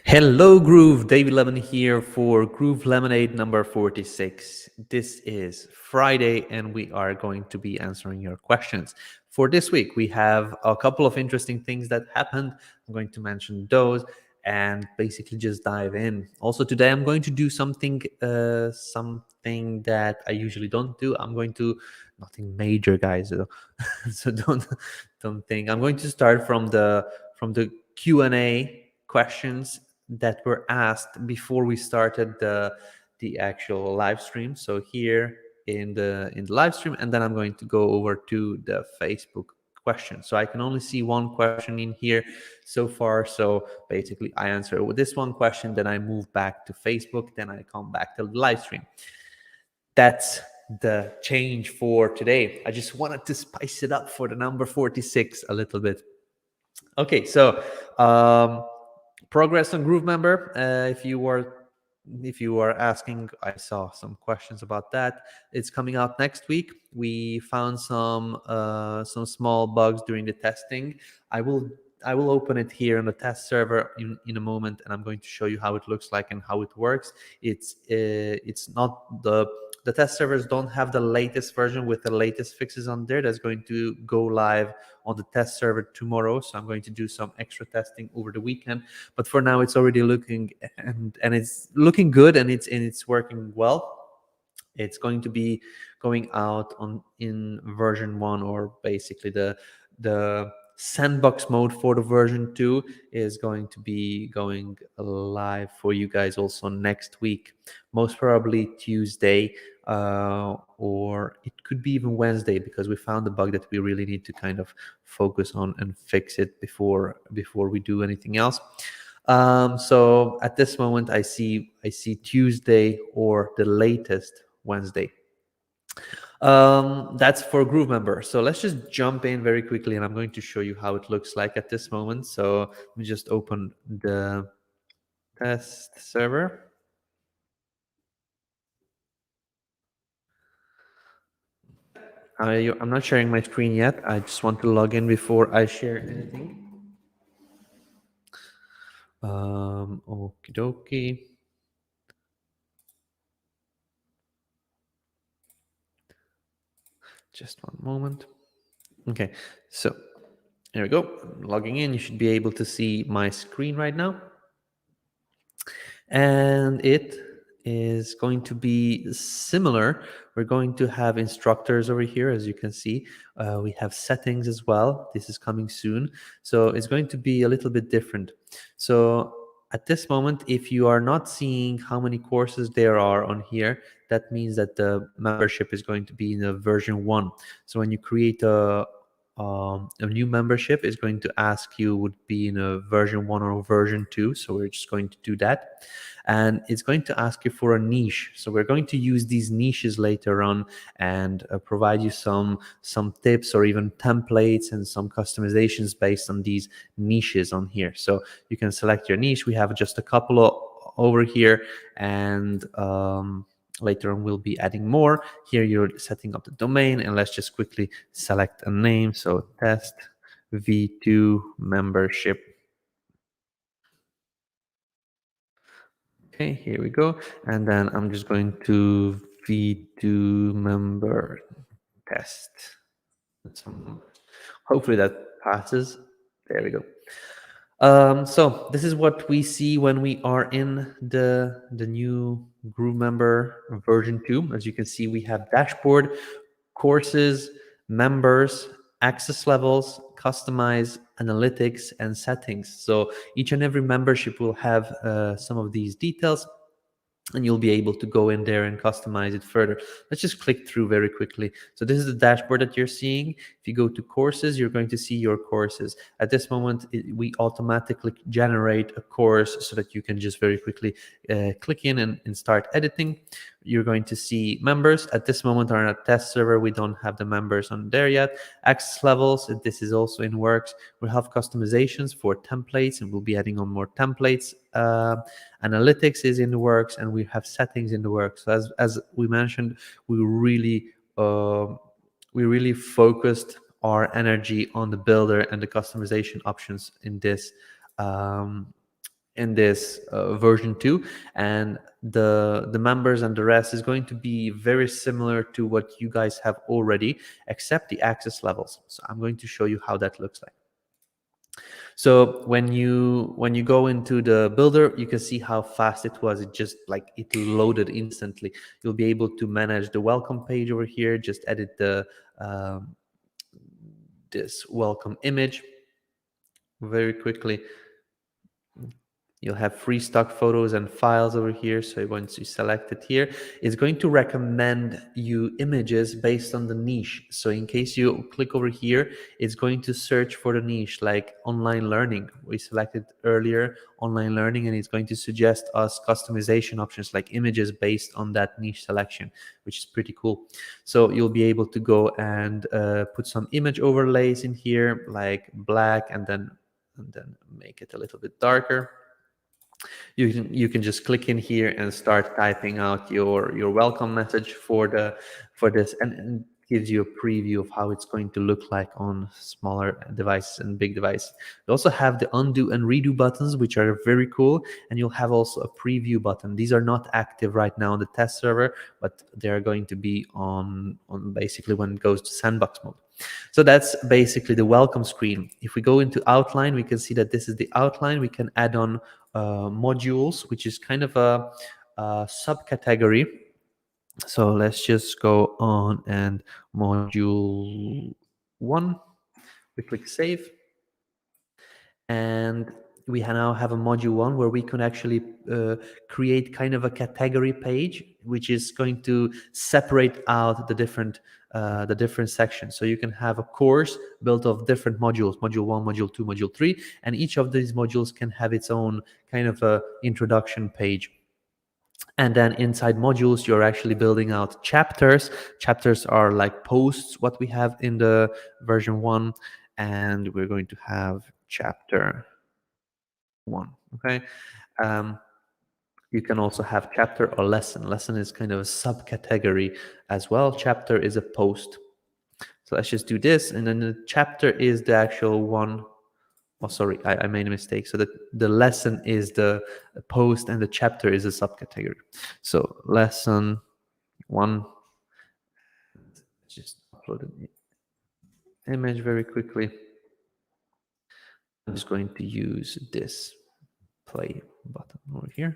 Hello Groove, David Lemon here for Groove Lemonade number 46. This is Friday and we are going to be answering your questions. For this week, we have a couple of interesting things that happened. I'm going to mention those and basically just dive in. Also today I'm going to do something that I usually don't do. I'm going to nothing major, guys. So don't think. I'm going to start from the Q&A questions that were asked before we started the actual live stream. So here in the live stream, and then I'm going to go over to the Facebook question. So I can only see one question in here so far. So basically I answer with this one question, then I move back to Facebook, then I come back to the live stream. That's the change for today. I just wanted to spice it up for the number 46 a little bit. Okay, so progress on GrooveMember. If you are asking, I saw some questions about that. It's coming out next week. We found some small bugs during the testing. I will open it here on the test server in a moment, and I'm going to show you how it looks like and how it works. It's not the test servers don't have the latest version with the latest fixes on there. That's going to go live on the test server tomorrow. So I'm going to do some extra testing over the weekend. But for now, it's already looking and it's looking good, and it's working well. It's going to be going out in version 1, or basically the sandbox mode for the version 2 is going to be going live for you guys also next week, most probably Tuesday, or it could be even Wednesday, because we found a bug that we really need to kind of focus on and fix it before we do anything else. So at this moment I see Tuesday or the latest Wednesday. That's for GrooveMember. So let's just jump in very quickly, and I'm going to show you how it looks like at this moment. So let me just open the test server. I'm not sharing my screen yet. I just want to log in before I share anything. Okie dokie. Just one moment. Okay, so there we go. I'm logging in. You should be able to see my screen right now. And it is going to be similar. We're going to have instructors over here, as you can see. We have settings as well. This is coming soon. So it's going to be a little bit different. So at this moment, if you are not seeing how many courses there are on here, that means that the membership is going to be in a version 1. So when you create a new membership, is going to ask you would be in a version 1 or version 2. So we're just going to do that, and it's going to ask you for a niche. So we're going to use these niches later on and provide you some tips or even templates and some customizations based on these niches on here. So you can select your niche. We have just a couple of over here, and later on we'll be adding more. Here you're setting up the domain, and let's just quickly select a name. So test v2 membership. Okay, here we go. And then I'm just going to v2 member test. Hopefully that passes. There we go. So this is what we see when we are in the new GrooveMember version 2. As you can see, we have dashboard, courses, members, access levels, customize, analytics, and settings. So each and every membership will have some of these details, and you'll be able to go in there and customize it further. Let's just click through very quickly. So this is the dashboard that you're seeing. If you go to courses, you're going to see your courses. At this moment, we automatically generate a course so that you can just very quickly click in and start editing. You're going to see members. At this moment on our test server, we don't have the members on there yet. Access levels, this is also in works. We have customizations for templates, and we'll be adding on more templates. Analytics is in the works, and we have settings in the works. So as we mentioned, we really focused our energy on the builder and the customization options in this version 2, and the members and the rest is going to be very similar to what you guys have already, except the access levels. So I'm going to show you how that looks like. So when you go into the builder, you can see how fast it was. It just like it loaded instantly. You'll be able to manage the welcome page over here. Just edit the this welcome image very quickly. You'll have free stock photos and files over here. So once you select it here, it's going to recommend you images based on the niche. So in case you click over here, it's going to search for the niche like online learning. We selected earlier online learning, and it's going to suggest us customization options like images based on that niche selection, which is pretty cool. So you'll be able to go and put some image overlays in here like black, and then make it a little bit darker. You can just click in here and start typing out your welcome message for this, and gives you a preview of how it's going to look like on smaller devices and big devices. You also have the undo and redo buttons, which are very cool, and you'll have also a preview button. These are not active right now on the test server, but they are going to be on basically when it goes to sandbox mode. So that's basically the welcome screen. If we go into outline, we can see that this is the outline. We can add on modules, which is kind of a subcategory. So let's just go on and module 1. We click save, and we now have a module 1 where we can actually create kind of a category page, which is going to separate out the different sections. So you can have a course built of different modules, module 1, module 2, module 3, and each of these modules can have its own kind of a introduction page. And then inside modules, you're actually building out chapters. Chapters are like posts, what we have in the version 1, and we're going to have chapter 1. Okay. You can also have chapter or lesson. Lesson is kind of a subcategory as well. Chapter is a post. So let's just do this, and then the chapter is the actual one. Oh, sorry, I made a mistake. So the lesson is the post, and the chapter is a subcategory. So lesson 1. Let's just upload an image very quickly. I'm just going to use this play button over here.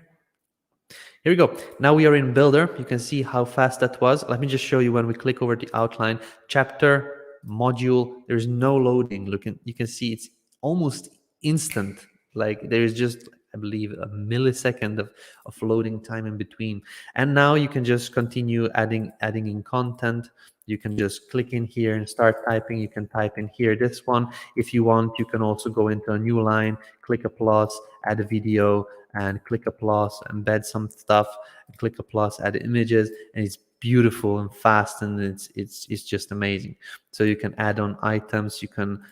Here we go. Now we are in Builder. You can see how fast that was. Let me just show you when we click over the outline, chapter, module, there's no loading. Look, you can see it's almost instant. Like there is just, I believe, a millisecond of loading time in between. And now you can just continue adding in content. You can just click in here and start typing. You can type in here this one. If you want, you can also go into a new line, click a plus, add a video, and click a plus, embed some stuff, click a plus, add images, and it's beautiful and fast, and it's just amazing. So you can add on items, you can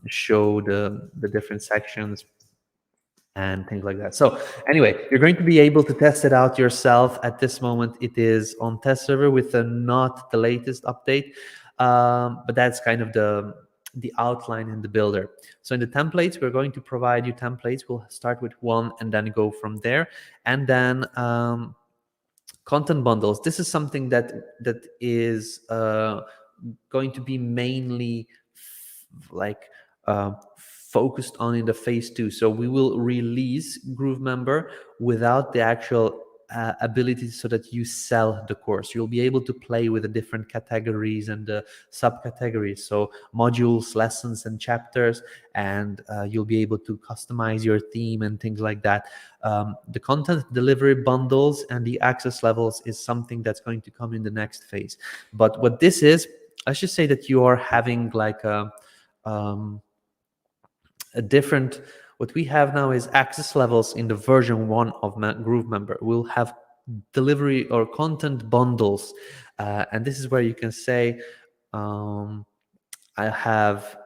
show the different sections and things like that. So anyway, you're going to be able to test it out yourself. At this moment, it is on test server with not the latest update, but that's kind of the outline in the builder. So in the templates, we're going to provide you templates. We'll start with one and then go from there. And then content bundles. This is something that is going to be mainly focused on in the phase 2. So we will release GrooveMember without the actual ability so that you sell the course. You'll be able to play with the different categories and the subcategories, so modules, lessons, and chapters, and you'll be able to customize your theme and things like that. The content delivery bundles and the access levels is something that's going to come in the next phase. But what this is, let's just say that you are having like a different, what we have now is access levels in the version 1 of GrooveMember. We'll have delivery or content bundles, and this is where you can say I have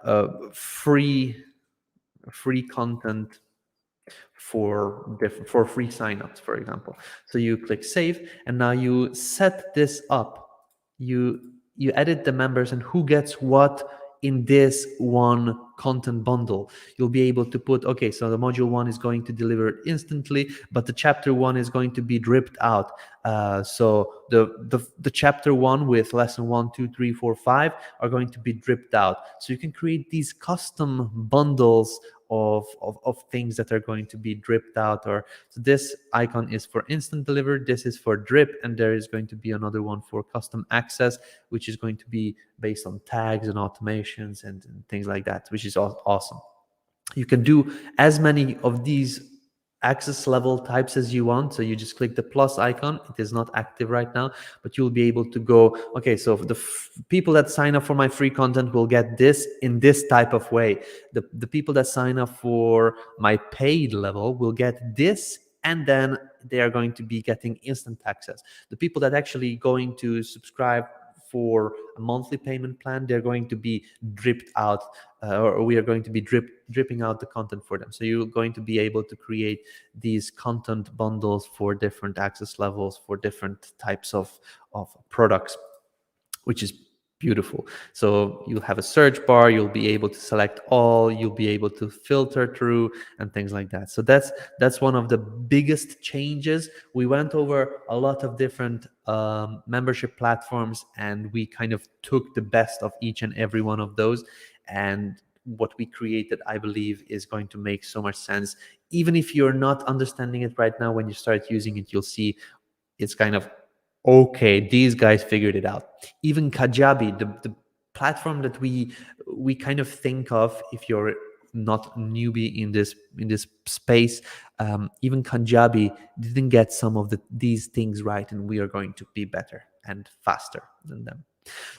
free content for free signups, for example. So you click save, and now you set this up. You edit the members and who gets what in this one content bundle. You'll be able to put, okay, so the module 1 is going to deliver it instantly, but the chapter 1 is going to be dripped out. So the chapter 1 with lesson 1, 2, 3, 4, 5 are going to be dripped out. So you can create these custom bundles of things that are going to be dripped out. Or so this icon is for instant delivery, this is for drip, and there is going to be another one for custom access, which is going to be based on tags and automations and things like that, which is awesome. You can do as many of these access level types as you want. So you just click the plus icon. It is not active right now, but you'll be able to go, okay, so the people that sign up for my free content will get this in this type of way. The people that sign up for my paid level will get this, and then they are going to be getting instant access. The people that actually going to subscribe for a monthly payment plan, they're going to be dripped out, or we are going to be dripping out the content for them. So you're going to be able to create these content bundles for different access levels, for different types of products, which is beautiful. So you'll have a search bar, you'll be able to select all, you'll be able to filter through and things like that. So that's one of the biggest changes. We went over a lot of different membership platforms, and we kind of took the best of each and every one of those, and what we created, I believe, is going to make so much sense. Even if you're not understanding it right now, when you start using it, you'll see it's kind of, okay, these guys figured it out. Even Kajabi, the platform that we kind of think of if you're not newbie in this space, even Kajabi didn't get some of these things right, and we are going to be better and faster than them.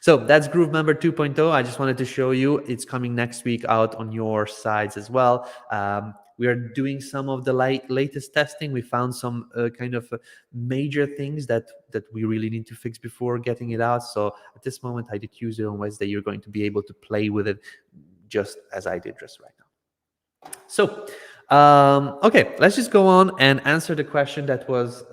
So that's GrooveMember 2.0. I just wanted to show you. It's coming next week out on your sides as well. We are doing some of the latest testing. We found some kind of major things that we really need to fix before getting it out. So at this moment, I did Tuesday on Wednesday. You're going to be able to play with it just as I did just right now. So okay, let's just go on and answer the question that was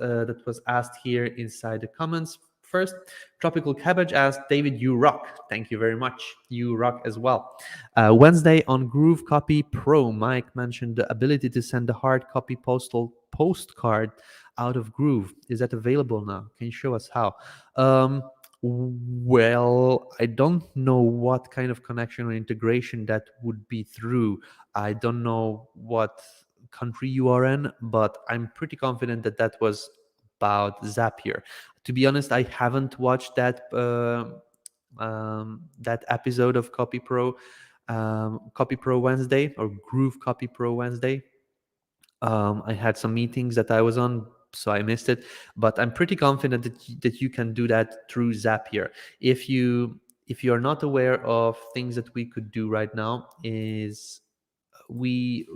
asked here inside the comments. First, Tropical Cabbage asked, David, you rock. Thank you very much. You rock as well. Wednesday on Groove Copy Pro, Mike mentioned the ability to send a hard copy postal postcard out of Groove. Is that available now? Can you show us how? Well, I don't know what kind of connection or integration that would be through. I don't know what country you are in, but I'm pretty confident that that was about Zapier. To be honest, I haven't watched that episode of Copy Pro Wednesday, or Groove Copy Pro Wednesday. I had some meetings that I was on, so I missed it. But I'm pretty confident that you can do that through Zapier. If you're not aware of things that we could do right now, is we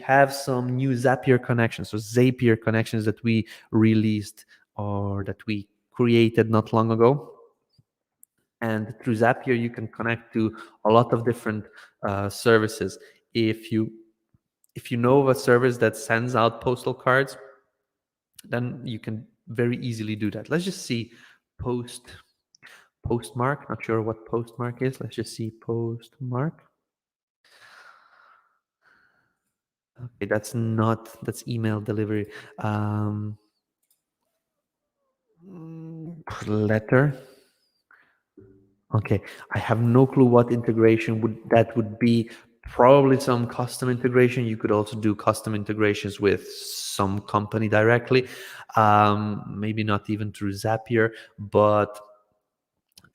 have some new Zapier connections, so Zapier connections that we released or that we created not long ago. And through Zapier, you can connect to a lot of different services. If you know of a service that sends out postal cards, then you can very easily do that. Let's just see Postmark. Not sure what Postmark is. Let's just see Postmark. Okay, that's email delivery. Letter. Okay, I have no clue what integration would be. Probably some custom integration. You could also do custom integrations with some company directly. Maybe not even through Zapier, but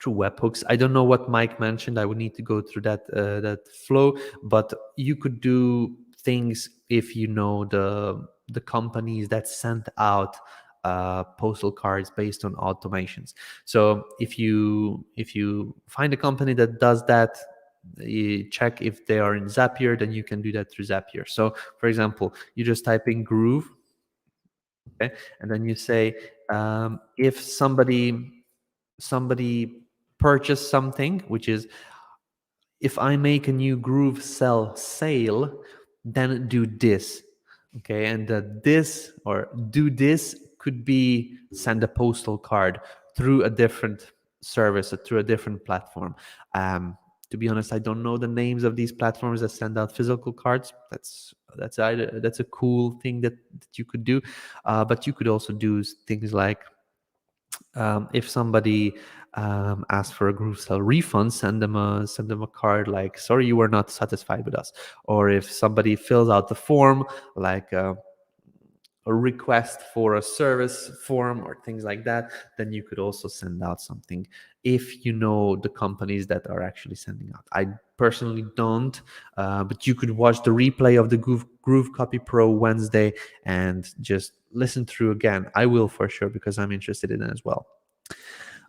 through webhooks. I don't know what Mike mentioned. I would need to go through that flow, but you could do things if you know the companies that sent out postal cards based on automations. So if you find a company that does that, you check if they are in Zapier, then you can do that through Zapier. So for example, you just type in Groove, okay, and then you say if somebody purchased something, which is, if I make a new GrooveSell sale, then do this. Okay, and this or do this could be send a postal card through a different service or through a different platform. To be honest, I don't know the names of these platforms that send out physical cards. That's a cool thing that you could do, but you could also do things like, if somebody asks for a GrooveSell refund, send them a card like, sorry, you were not satisfied with us. Or if somebody fills out the form, like a request for a service form or things like that, then you could also send out something if you know the companies that are actually sending out. I personally don't, but you could watch the replay of the Groove Copy Pro Wednesday and just listen through again. I will for sure, because I'm interested in it as well.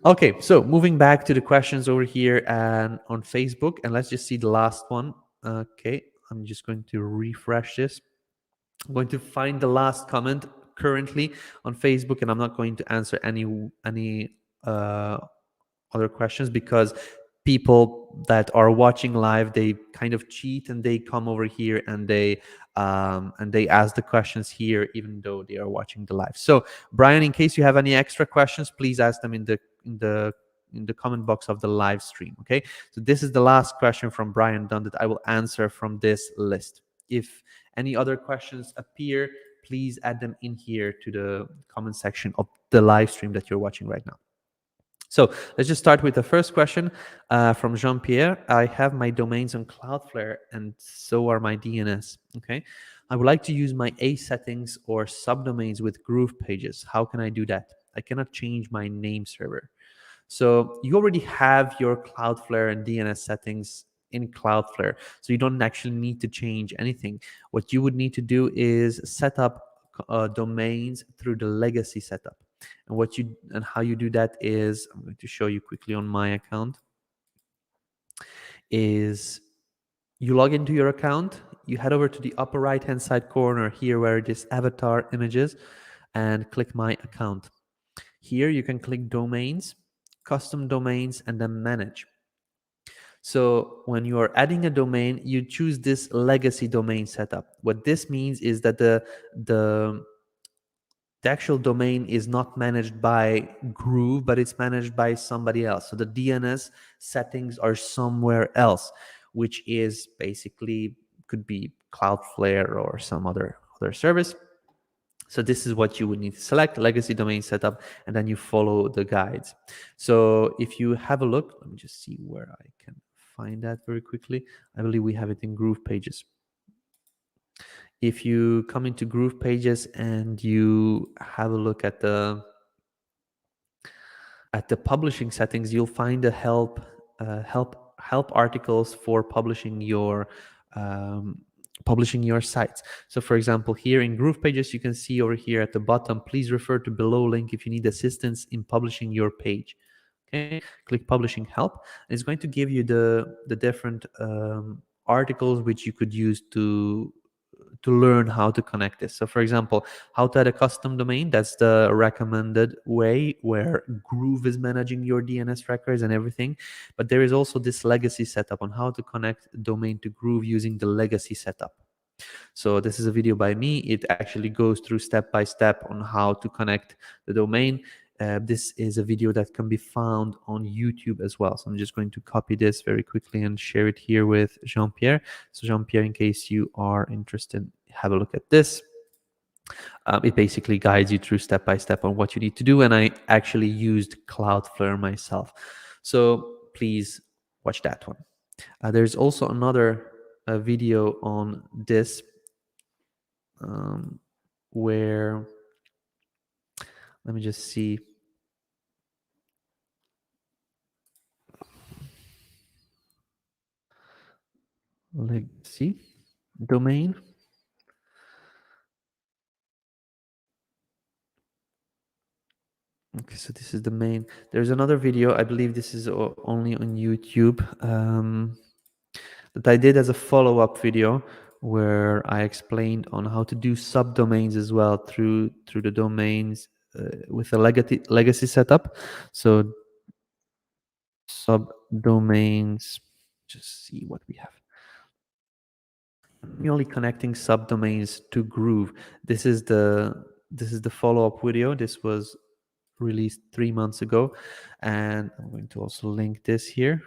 Okay, so moving back to the questions over here and on Facebook, and let's just see the last one. Okay, I'm just going to refresh this. I'm going to find the last comment currently on Facebook, and I'm not going to answer any other questions, because people that are watching live, they kind of cheat and they come over here and they ask the questions here even though they are watching the live. So Brian, in case you have any extra questions, please ask them in the comment box of the live stream. Okay, so this is the last question from Brian Dunn that I will answer from this list. If any other questions appear, please add them in here to the comment section of the live stream that you're watching right now. So let's just start with the first question from Jean-Pierre. I have my domains on Cloudflare and so are my DNS. Okay, I would like to use my A settings or subdomains with GroovePages. How can I do that? I cannot change my name server. So you already have your Cloudflare and DNS settings in Cloudflare, so you don't actually need to change anything. What you would need to do is set up domains through the legacy setup. And how you do that is, I'm going to show you quickly on my account, is you log into your account, you head over to the upper right hand side corner here where it is avatar images, and click my account. Here you can click domains, custom domains, and then manage. So when you are adding a domain, you choose this legacy domain setup. What this means is that the actual domain is not managed by Groove, but it's managed by somebody else. So the DNS settings are somewhere else, which is basically could be Cloudflare or some other service. So this is what you would need to select: legacy domain setup, and then you follow the guides. So if you have a look, let me just see where I can find that very quickly. I believe we have it in GroovePages. If you come into GroovePages and you have a look at the publishing settings, you'll find the help articles for publishing your sites. So for example, here in GroovePages, you can see over here at the bottom, please refer to below link if you need assistance in publishing your page. Okay, click publishing help. It's going to give you the different articles which you could use to learn how to connect this. So for example, how to add a custom domain, that's the recommended way where Groove is managing your DNS records and everything. But there is also this legacy setup on how to connect a domain to Groove using the legacy setup. So this is a video by me. It actually goes through step by step on how to connect the domain. This is a video that can be found on YouTube as well. So I'm just going to copy this very quickly and share it here with Jean-Pierre. So Jean-Pierre, in case you are interested, have a look at this. It basically guides you through step by step on what you need to do. And I actually used Cloudflare myself. So please watch that one. There's also another video on this where, let me just see. Legacy domain. Okay, so this is the main. There's another video, I believe this is only on YouTube, that I did as a follow-up video where I explained on how to do subdomains as well through the domains with a legacy setup. So subdomains, just see what we have. Manually connecting subdomains to Groove. This is the follow-up video. This was released 3 months ago, and I'm going to also link this here.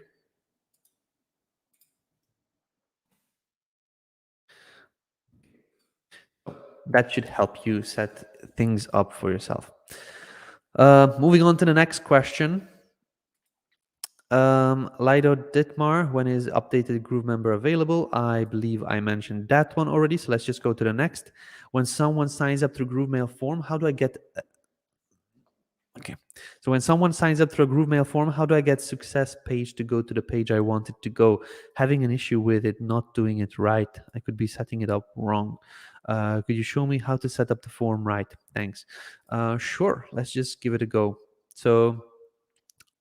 that should help you set things up for yourself. Moving on to the next question. Lido Ditmar, when is updated GrooveMember available? I believe I mentioned that one already, so let's just go to the next. When someone signs up through GrooveMail form, how do I get... Okay, so when someone signs up through a GrooveMail form, how do I get success page to go to the page I wanted to go? Having an issue with it, not doing it right. I could be setting it up wrong. Could you show me how to set up the form right? Thanks. Sure, let's just give it a go. So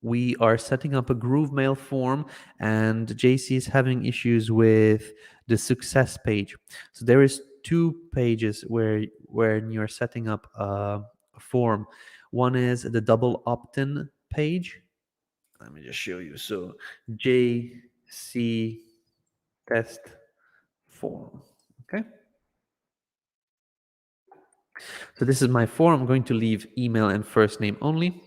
we are setting up a GrooveMail form, and JC is having issues with the success page. So there is two pages where you're setting up a form. One is the double opt-in page. Let me just show you. So JC test form. Okay. So this is my form. I'm going to leave email and first name only.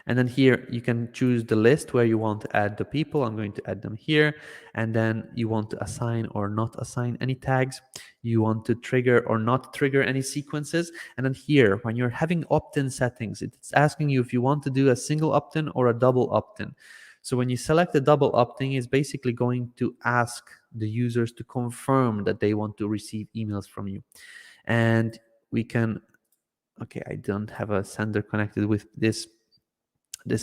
And then here you can choose the list where you want to add the people. I'm going to add them here. And then you want to assign or not assign any tags. You want to trigger or not trigger any sequences. And then here, when you're having opt-in settings, it's asking you if you want to do a single opt-in or a double opt-in. So when you select the double opt-in, it's basically going to ask the users to confirm that they want to receive emails from you. And we can, okay, I don't have a sender connected with this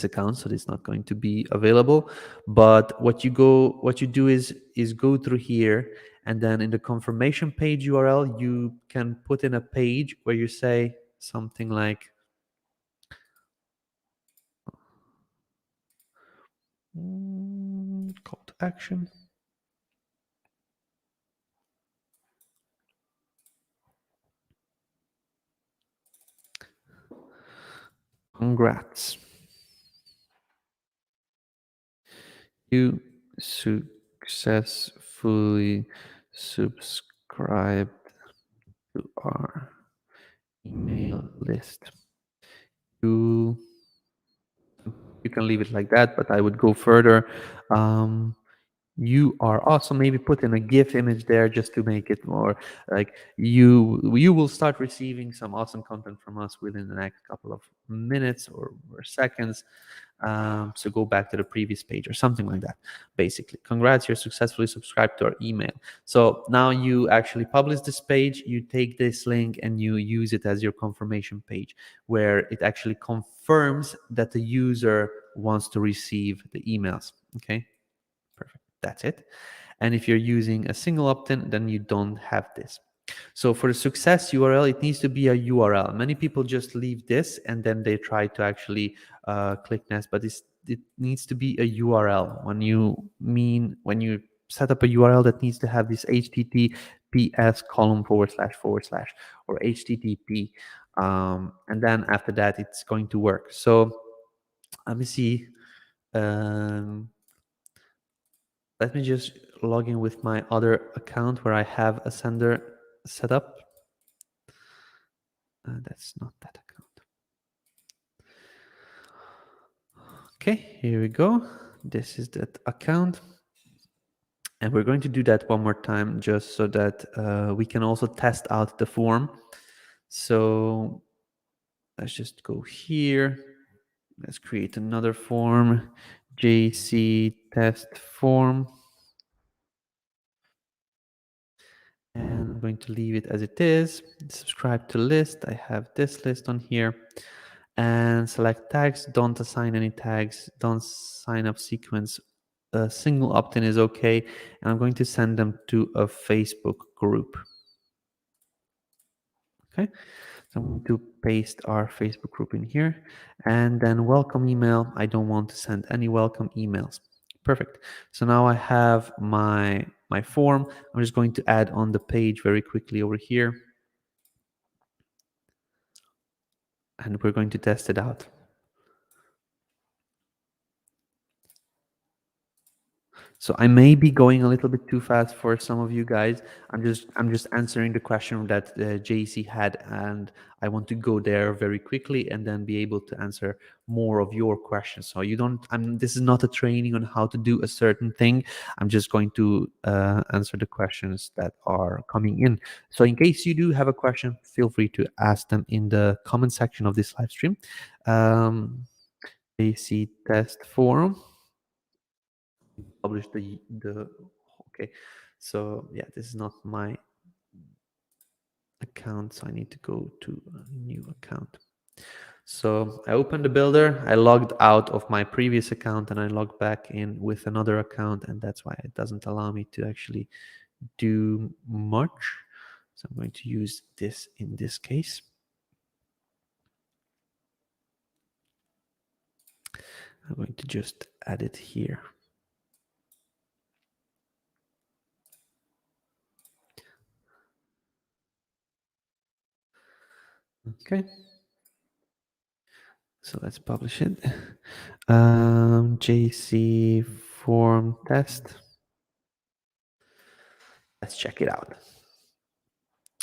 account, so it's not going to be available. But what you do is go through here, and then in the confirmation page URL you can put in a page where you say something like call to action. Congrats, you successfully subscribed to our email list. You can leave it like that, but I would go further. You are awesome. Maybe put in a GIF image there just to make it more like you will start receiving some awesome content from us within the next couple of minutes or seconds. So go back to the previous page or something like that. Basically, congrats, you're successfully subscribed to our email. So now you actually publish this page, you take this link and you use it as your confirmation page, where it actually confirms that the user wants to receive the emails. Okay, perfect. That's it. And if you're using a single opt-in, then you don't have this. So for the success URL, it needs to be a URL. Many people just leave this and then they try to actually click next, but it needs to be a URL. When you set up a URL, that needs to have this HTTPS column / or HTTP. And then after that, it's going to work. So let me see. Let me just log in with my other account where I have a sender set up. That's not that account. Okay, here we go. This is that account. And we're going to do that one more time just so that we can also test out the form. So let's just go here. Let's create another form, JC test form. And I'm going to leave it as it is. Subscribe to list. I have this list on here. And select tags. Don't assign any tags. Don't sign up sequence. A single opt-in is okay. And I'm going to send them to a Facebook group. Okay. So I'm going to paste our Facebook group in here. And then welcome email. I don't want to send any welcome emails. Perfect. So now I have my form. I'm just going to add on the page very quickly over here. And we're going to test it out. So I may be going a little bit too fast for some of you guys. I'm just answering the question that JC had, and I want to go there very quickly and then be able to answer more of your questions. So you don't. This is not a training on how to do a certain thing. I'm just going to answer the questions that are coming in. So in case you do have a question, feel free to ask them in the comment section of this live stream. JC test forum. Publish the okay, so yeah, this is not my account, so I need to go to a new account. So I opened the builder, I logged out of my previous account, and I logged back in with another account, and that's why it doesn't allow me to actually do much. So I'm going to use this in this case. I'm going to just add it here. Okay, so let's publish it. JC form test. Let's check it out.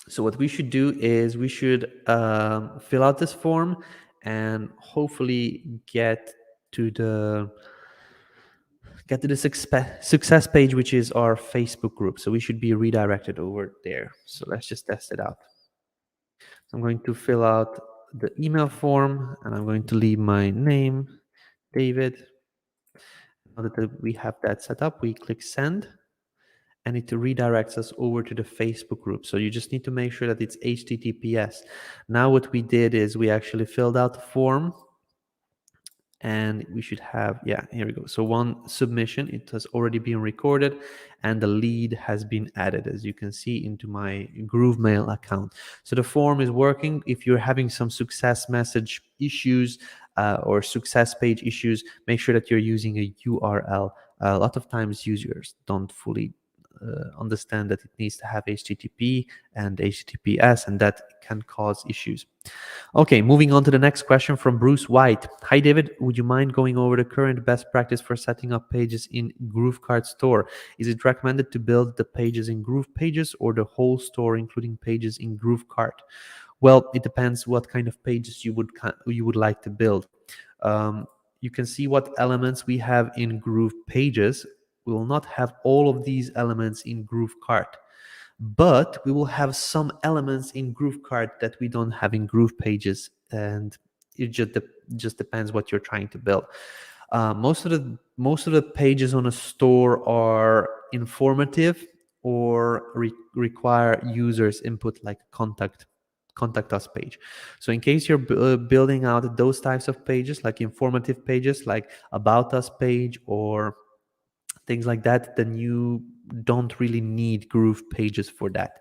So what we should do is we should fill out this form and hopefully get to the success page, which is our Facebook group. So we should be redirected over there. So let's just test it out. So I'm going to fill out the email form, and I'm going to leave my name, David. Now that we have that set up, we click send, and it redirects us over to the Facebook group. So you just need to make sure that it's HTTPS. Now what we did is we actually filled out the form, and we should have, yeah, here we go. So one submission, it has already been recorded, and the lead has been added, as you can see, into my GrooveMail account. So the form is working. If you're having some success message issues or success page issues, make sure that you're using a URL. A lot of times users don't fully understand that it needs to have HTTP and HTTPS, and that can cause issues. Okay, moving on to the next question from Bruce White. Hi, David. Would you mind going over the current best practice for setting up pages in GrooveKart store? Is it recommended to build the pages in GroovePages or the whole store, including pages in GrooveKart? Well, it depends what kind of pages you would like to build. You can see what elements we have in GroovePages. We will not have all of these elements in GrooveKart, but we will have some elements in GrooveKart that we don't have in GroovePages, and it just depends what you're trying to build. Most of the pages on a store are informative or require users input, like contact us page. So in case you're building out those types of pages, like informative pages, like about us page or things like that, then you don't really need GroovePages for that.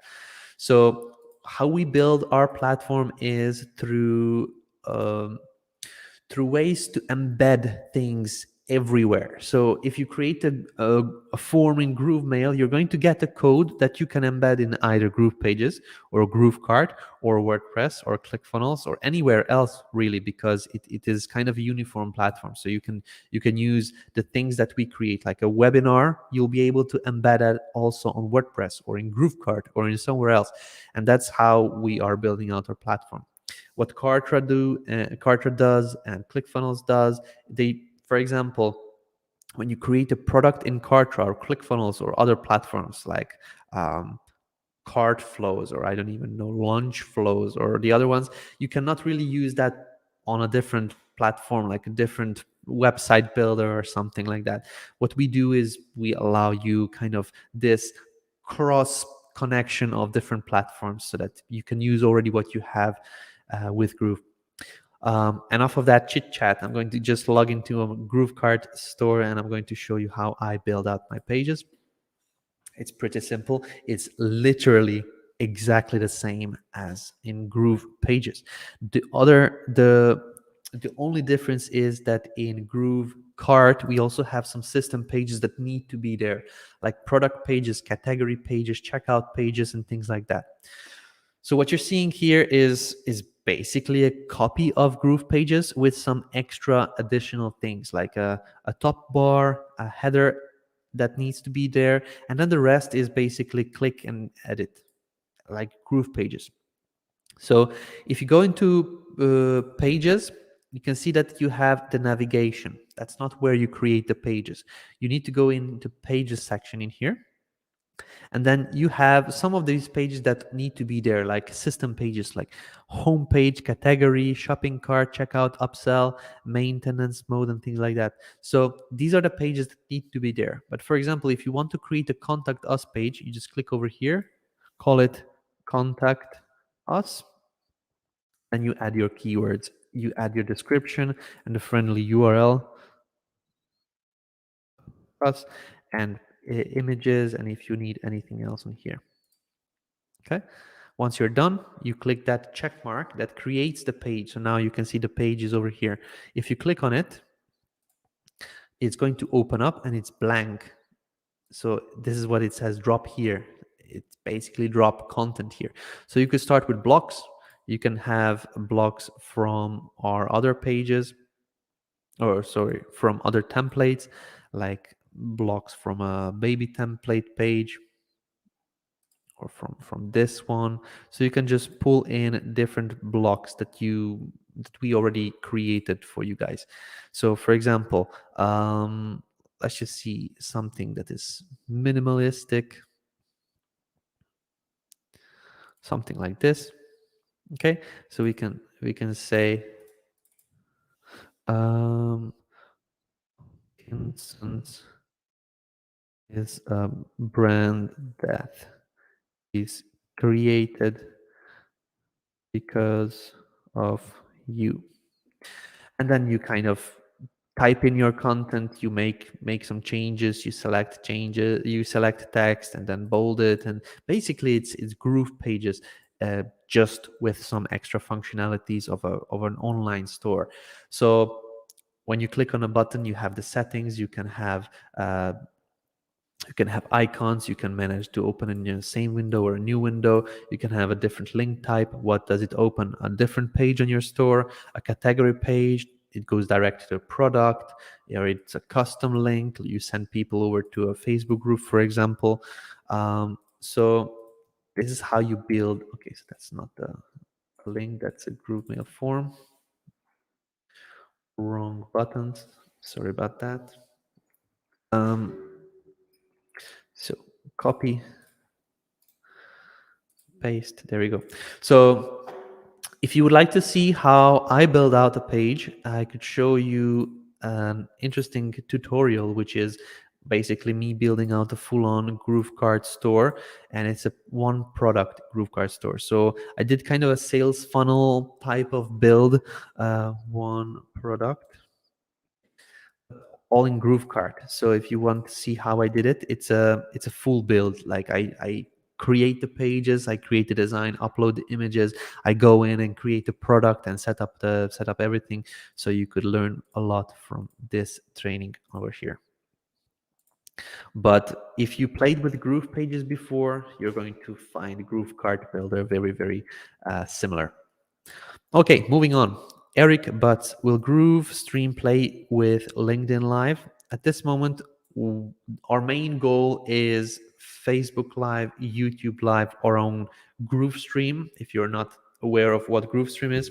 So how we build our platform is through ways to embed things everywhere. So if you create a form in GrooveMail, you're going to get a code that you can embed in either GroovePages or GrooveKart or WordPress or ClickFunnels or anywhere else, really, because it is kind of a uniform platform. So you can use the things that we create, like a webinar. You'll be able to embed that also on WordPress or in GrooveKart or in somewhere else. And that's how we are building out our platform. What Kartra does and ClickFunnels does, for example, when you create a product in Kartra or ClickFunnels or other platforms like cart flows, or I don't even know, launch flows, or the other ones, you cannot really use that on a different platform, like a different website builder or something like that. What we do is we allow you kind of this cross connection of different platforms so that you can use already what you have with Groove. Enough of that chit chat. I'm going to just log into a GrooveKart store, and I'm going to show you how I build out my pages. It's pretty simple. It's literally exactly the same as in GroovePages. The only difference is that in GrooveKart, we also have some system pages that need to be there, like product pages, category pages, checkout pages, and things like that. So what you're seeing here is basically a copy of GroovePages with some extra additional things, like a top bar, a header that needs to be there, and then the rest is basically click and edit, like GroovePages. So if you go into pages, you can see that you have the navigation. That's not where you create the pages. You need to go into pages section in here. And then you have some of these pages that need to be there, like system pages, like home page, category, shopping cart, checkout, upsell, maintenance mode, and things like that. So these are the pages that need to be there. But for example, if you want to create a contact us page, you just click over here, call it contact us, and you add your keywords. You add your description and the friendly URL, us, and images, and if you need anything else on here. Okay. Once you're done, you click that check mark that creates the page. So now you can see the page is over here. If you click on it, it's going to open up and it's blank. So this is what it says, drop here. It's basically drop content here. So you could start with blocks. You can have blocks from our other pages, or sorry, from other templates, like blocks from a baby template page, or from this one. So you can just pull in different blocks that we already created for you guys. So for example, let's just see something that is minimalistic, something like this. Okay, so we can say instance is a brand that is created because of you. And then you kind of type in your content, you make some changes, you select changes, you select text and then bold it, and basically it's GroovePages, just with some extra functionalities of an online store. So when you click on a button, you have the settings, you can have icons, you can manage to open in the same window or a new window, you can have a different link type. What does it open? A different page on your store, a category page, it goes direct to a product, or it's a custom link, you send people over to a Facebook group, for example. So this is how you build. Okay, so that's not the link, that's a group mail form. Wrong buttons, sorry about that. So copy, paste, there we go. So if you would like to see how I build out a page, I could show you an interesting tutorial, which is basically me building out a full-on GrooveKart store, and it's a one product GrooveKart store. So I did kind of a sales funnel type of build, one product, all in GrooveKart. So if you want to see how I did it, it's a full build. Like I create the pages, I create the design, upload the images, I go in and create the product and set up everything. So you could learn a lot from this training over here. But if you played with GroovePages before, you're going to find GrooveKart Builder very, very similar. Okay, moving on. Eric Butts, will GrooveStream play with LinkedIn Live? At this moment, our main goal is Facebook Live, YouTube Live, our own GrooveStream. If you're not aware of what GrooveStream is,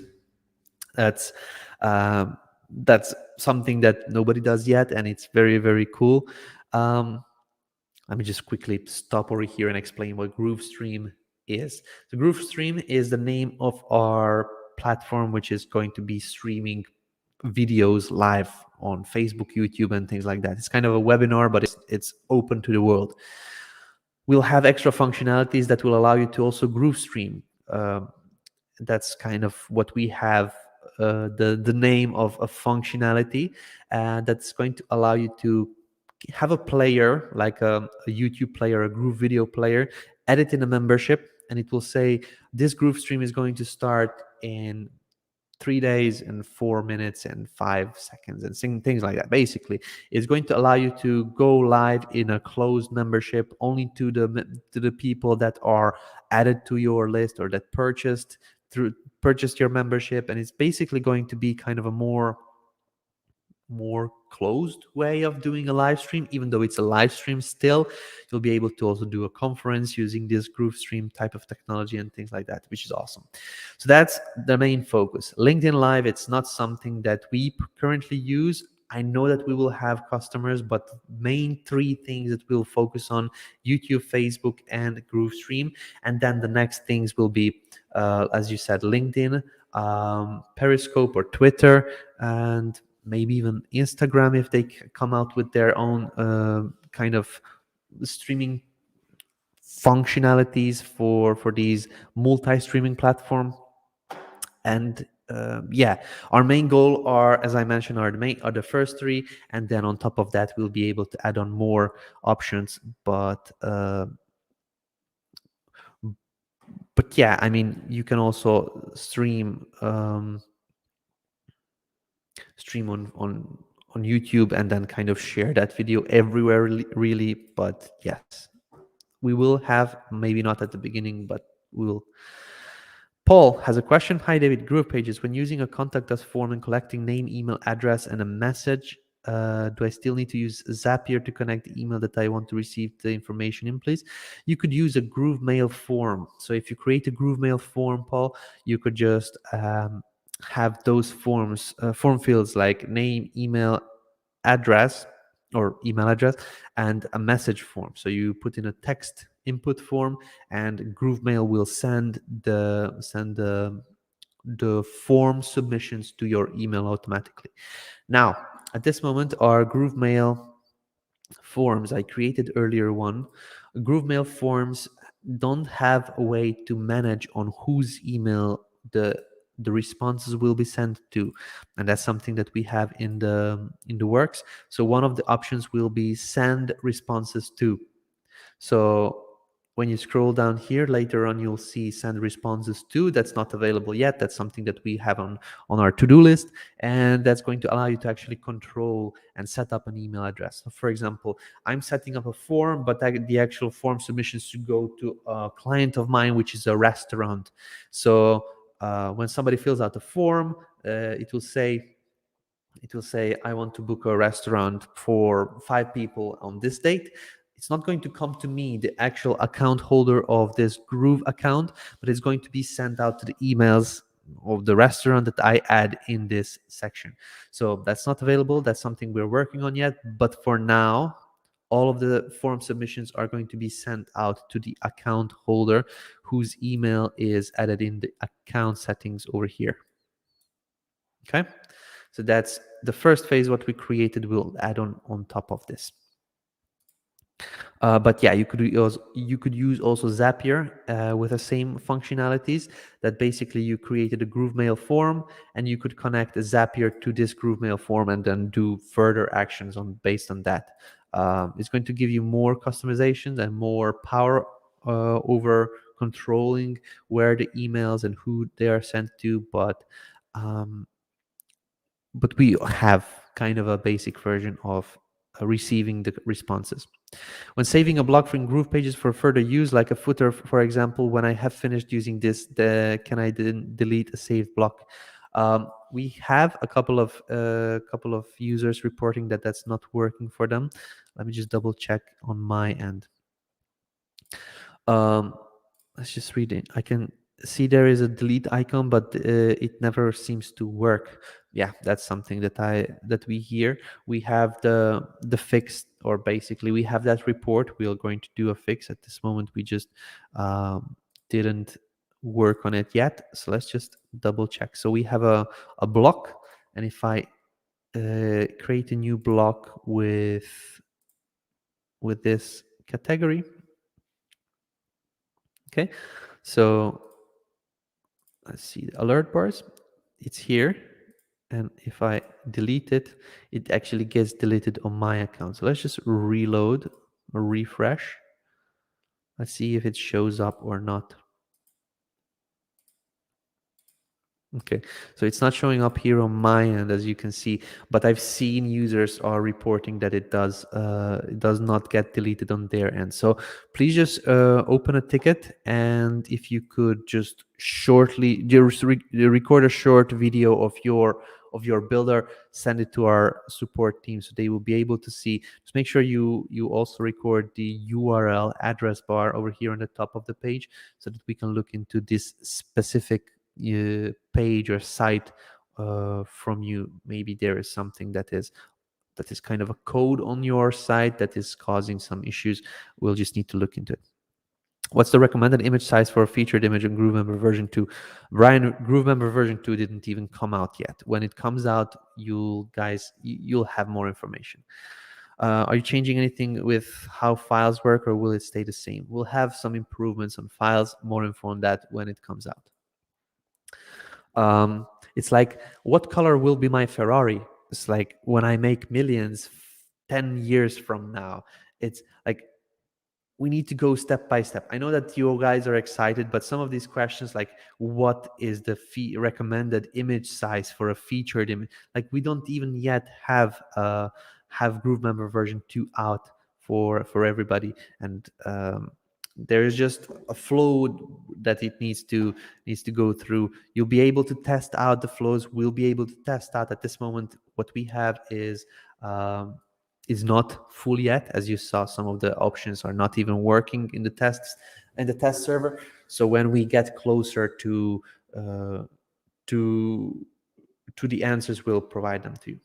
that's something that nobody does yet, and it's very, very cool. Let me just quickly stop over here and explain what GrooveStream is. So GrooveStream is the name of our platform, which is going to be streaming videos live on Facebook, YouTube, and things like that. It's kind of a webinar, but it's open to the world. We'll have extra functionalities that will allow you to also GrooveStream. That's kind of what we have, the name of a functionality, that's going to allow you to have a player, like a YouTube player, a GrooveVideo player, add it in a membership, and it will say this GrooveStream is going to start in 3 days and 4 minutes and 5 seconds, and things like that. Basically, it's going to allow you to go live in a closed membership only to the people that are added to your list or that purchased your membership, and it's basically going to be kind of a more more closed way of doing a live stream. Even though it's a live stream, still you'll be able to also do a conference using this GrooveStream type of technology and things like that, which is awesome. So that's the main focus. LinkedIn Live, it's not something that we currently use. I know that we will have customers, but main three things that we'll focus on: YouTube, Facebook, and GrooveStream. And then the next things will be, as you said, LinkedIn, Periscope or Twitter, and maybe even Instagram if they come out with their own kind of streaming functionalities for these multi-streaming platform. And yeah, our main goal are, as I mentioned, are the first three, and then on top of that we'll be able to add on more options. But yeah, I mean, you can also stream on YouTube and then kind of share that video everywhere, really. But yes, we will have, maybe not at the beginning, but we will. Paul has a question. Hi, David. GroovePages. When using a contact us form and collecting name, email, address, and a message, do I still need to use Zapier to connect the email that I want to receive the information in, please? You could use a GrooveMail form. So if you create a GrooveMail form, Paul, you could just have those form fields like name, email, address, or email address, and a message form. So you put in a text input form, and GrooveMail will send the form submissions to your email automatically. Now, at this moment, our GrooveMail forms, I created earlier one. GrooveMail forms don't have a way to manage on whose email the responses will be sent to, and that's something that we have in the works. So one of the options will be send responses to. So when you scroll down here later on, you'll see send responses to. That's not available yet. That's something that we have on our to-do list, and that's going to allow you to actually control and set up an email address. So for example, I'm setting up a form, but the actual form submissions should go to a client of mine, which is a restaurant. So when somebody fills out the form, it will say, I want to book a restaurant for 5 people on this date. It's not going to come to me, the actual account holder of this Groove account, but it's going to be sent out to the emails of the restaurant that I add in this section. So that's not available. That's something we're working on yet. But for now, all of the form submissions are going to be sent out to the account holder whose email is added in the account settings over here. Okay, so that's the first phase. What we created will add on top of this. But yeah, you could use also Zapier with the same functionalities. That basically you created a GrooveMail form, and you could connect a Zapier to this GrooveMail form and then do further actions based on that. It's going to give you more customizations and more power over controlling where the emails and who they are sent to, but we have kind of a basic version of receiving the responses. When saving a block from GroovePages for further use, like a footer, for example, when I have finished using this, can I then delete a saved block? We have a couple of users reporting that that's not working for them. Let me just double check on my end. Let's just read it. I can see there is a delete icon, but it never seems to work. Yeah, that's something that we hear. We have the fix, or basically we have that report. We are going to do a fix. At this moment, we just didn't work on it yet. So let's just double check. So we have a block, and if I create a new block with this category, okay, so let's see the alert bars. It's here, and if I delete it, it actually gets deleted on my account. So let's just reload or refresh. Let's see if it shows up or not. Okay, so it's not showing up here on my end, as you can see, but I've seen users are reporting that it does not get deleted on their end. So please just open a ticket, and if you could just shortly record a short video of your of your builder, send it to our support team so they will be able to see. Just make sure you also record the URL address bar over here on the top of the page so that we can look into this specific page or site from you. Maybe there is something that is kind of a code on your site that is causing some issues. We'll just need to look into it. What's the recommended image size for a featured image in GrooveMember version 2? Brian, GrooveMember version 2 didn't even come out yet. When it comes out, you'll have more information. Are you changing anything with how files work, or will it stay the same? We'll have some improvements on files, more info on that when it comes out. It's like, what color will be my Ferrari? It's like, when I make millions 10 years from now. It's like, we need to go step by step. I know that you guys are excited, but some of these questions, like what is the recommended image size for a featured image? Like, we don't even yet have GrooveMember version 2 out for everybody, and there is just a flow that it needs to go through. You'll be able to test out the flows. We'll be able to test out. At this moment, what we have is not full yet. As you saw, some of the options are not even working in the test server. So when we get closer to the answers, we'll provide them to you.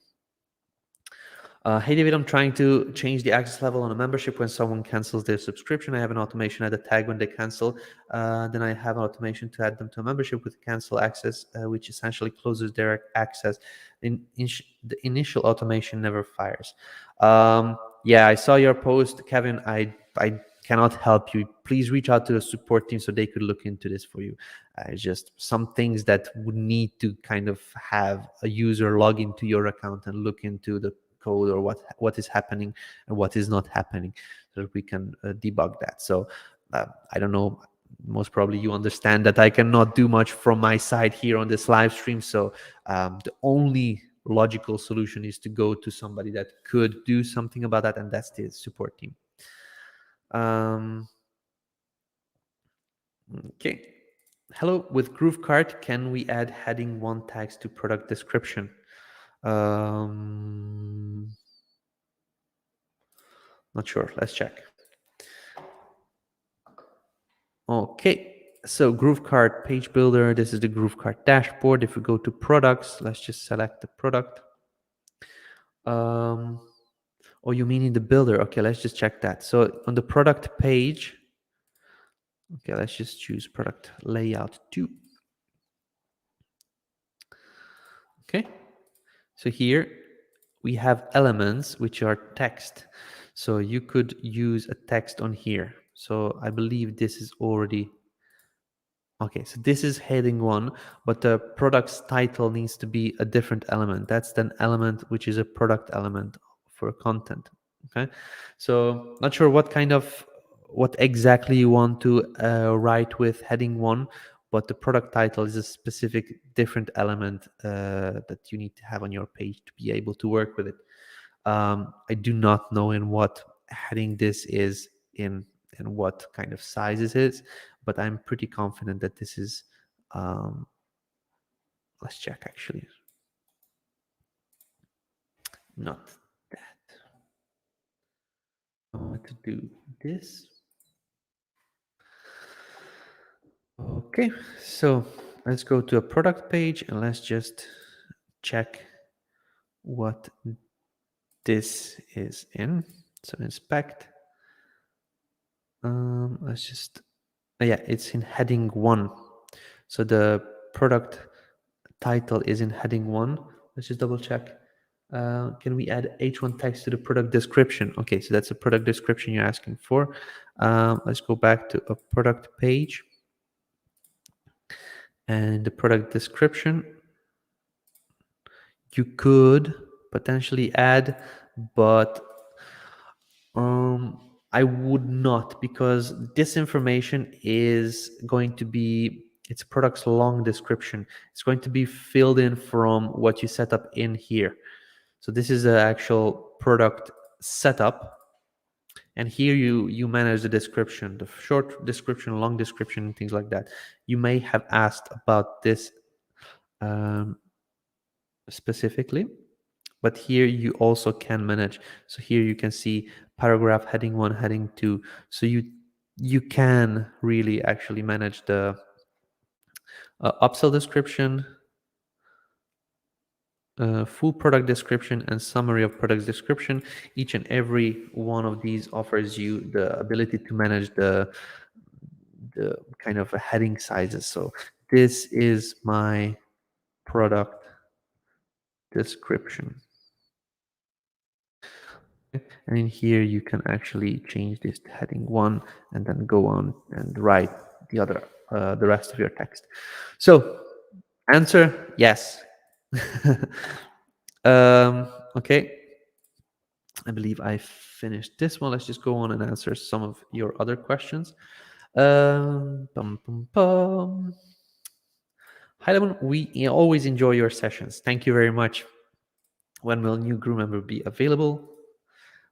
Hey David, I'm trying to change the access level on a membership. When someone cancels their subscription, I have an automation at the tag when they cancel. Then I have an automation to add them to a membership with cancel access, which essentially closes their access. The initial automation never fires. Yeah, I saw your post, Kevin. I cannot help you. Please reach out to the support team so they could look into this for you. Just some things that would need to kind of have a user log into your account and look into the code, or what is happening and what is not happening, so that we can debug that. So I don't know, most probably you understand that I cannot do much from my side here on this live stream. So the only logical solution is to go to somebody that could do something about that, and that's the support team. Okay. Hello, with GrooveKart, can we add heading 1 tags to product description? Not sure. Let's check. Okay, so GrooveKart page builder. This is the GrooveKart dashboard. If we go to products, let's just select the product. Oh, you mean in the builder? Okay, let's just check that. So on the product page, okay, let's just choose product layout 2. Okay, so here we have elements which are text. So you could use a text on here. So I believe this is already okay. So this is heading 1, but the product's title needs to be a different element. That's an element which is a product element for content. Okay, so not sure what exactly you want to write with heading 1, but the product title is a specific different element that you need to have on your page to be able to work with it. I do not know in what heading this is in and what kind of size it is, but I'm pretty confident that this is let's check actually. Not that. I want to do this. Okay, so let's go to a product page and let's just check what this is in. So inspect. Let's just, yeah, it's in heading 1. So the product title is in heading 1. Let's just double check. Can we add H1 text to the product description? Okay, so that's a product description you're asking for. Let's go back to a product page. And the product description, you could potentially add, but I would not, because this information is going to be, it's product's long description. It's going to be filled in from what you set up in here. So this is the actual product setup. And here you manage the description, the short description, long description, and things like that. You may have asked about this. specifically. But here you also can manage. So here you can see paragraph, heading 1, heading 2. So you can really actually manage the upsell description, full product description, and summary of product description. Each and every one of these offers you the ability to manage the kind of heading sizes. So this is my product description. And in here you can actually change this to heading 1 and then go on and write the rest of your text. So answer, yes. Okay, I believe I finished this one. Let's just go on and answer some of your other questions. Bum, bum, bum. Hi, Lemon. We always enjoy your sessions. Thank you very much. When will new GrooveMember be available?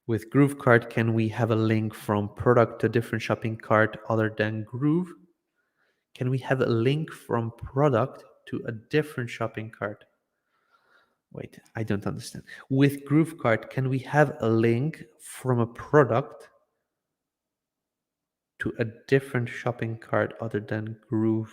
With GrooveKart, can we have a link from product to different shopping cart other than Groove? Can we have a link from product to a different shopping cart? Wait, I don't understand. With GrooveKart, can we have a link from a product to a different shopping cart other than Groove?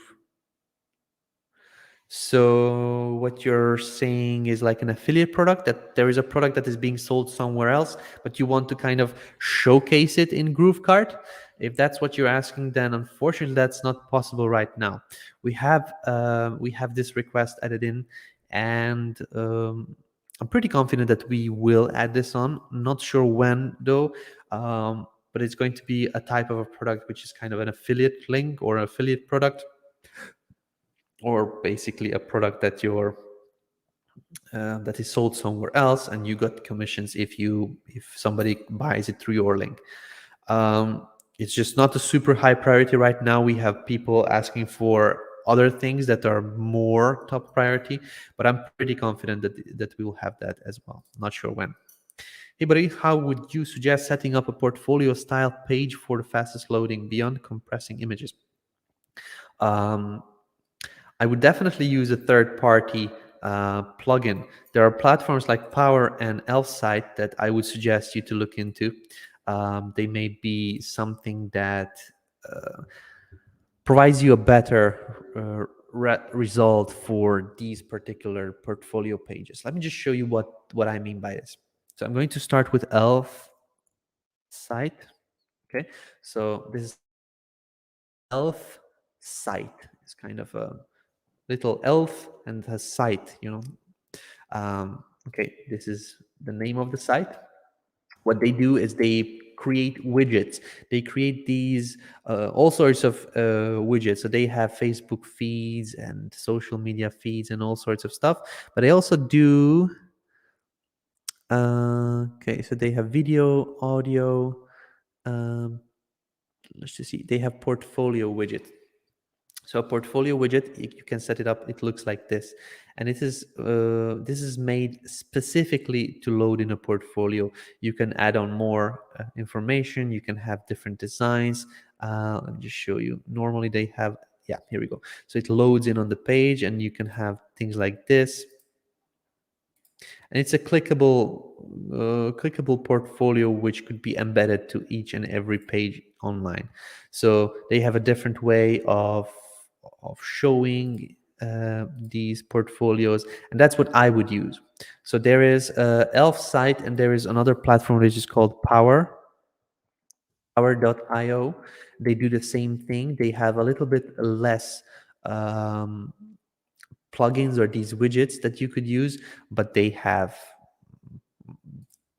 So what you're saying is like an affiliate product, that there is a product that is being sold somewhere else, but you want to kind of showcase it in GrooveKart. If that's what you're asking, then unfortunately that's not possible right now. We have this request added in, and I'm pretty confident that we will add this on. Not sure when though, but it's going to be a type of a product which is kind of an affiliate link or affiliate product, or basically a product that you're that is sold somewhere else, and you got commissions if somebody buys it through your link. It's just not a super high priority right now. We have people asking for other things that are more top priority, but I'm pretty confident that we will have that as well. Not sure when. Hey buddy, how would you suggest setting up a portfolio style page for the fastest loading beyond compressing images? I would definitely use a third-party plugin. There are platforms like Power and Elfsight that I would suggest you to look into. They may be something that provides you a better result for these particular portfolio pages. Let me just show you what I mean by this. So I'm going to start with Elfsight. Okay, so this is Elfsight. It's kind of a little elf and has sight, okay, this is the name of the site. What they do is they create widgets. They create these all sorts of widgets. So they have Facebook feeds and social media feeds and all sorts of stuff, but they also do okay, so they have video, audio, let's just see, they have portfolio widget. So a portfolio widget, you can set it up. It looks like this, and this is made specifically to load in a portfolio. You can add on more information. You can have different designs. Let me just show you. Normally they have, yeah, here we go. So it loads in on the page, and you can have things like this. And it's a clickable portfolio which could be embedded to each and every page online. So they have a different way of showing these portfolios, and that's what I would use. So there is Elfsight, and there is another platform which is called Power.io. They do the same thing. They have a little bit less plugins or these widgets that you could use, but they have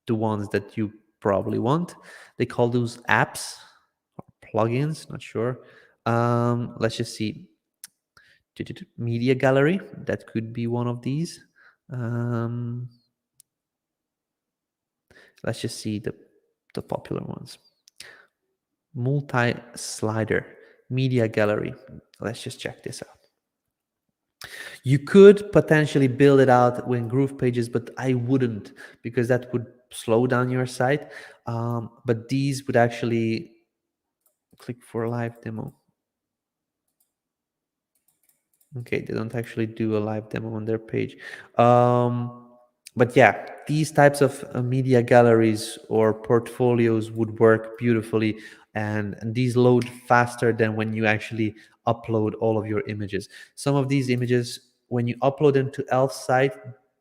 the ones that you probably want. They call those apps or plugins, not sure. Let's just see. Media gallery, that could be one of these. Let's just see the popular ones. Multi-slider, media gallery. Let's just check this out. You could potentially build it out with GroovePages, but I wouldn't, because that would slow down your site. But these would actually click for a live demo. Okay, they don't actually do a live demo on their page. But yeah, these types of media galleries or portfolios would work beautifully, and these load faster than when you actually upload all of your images. Some of these images, when you upload them to Elf's site,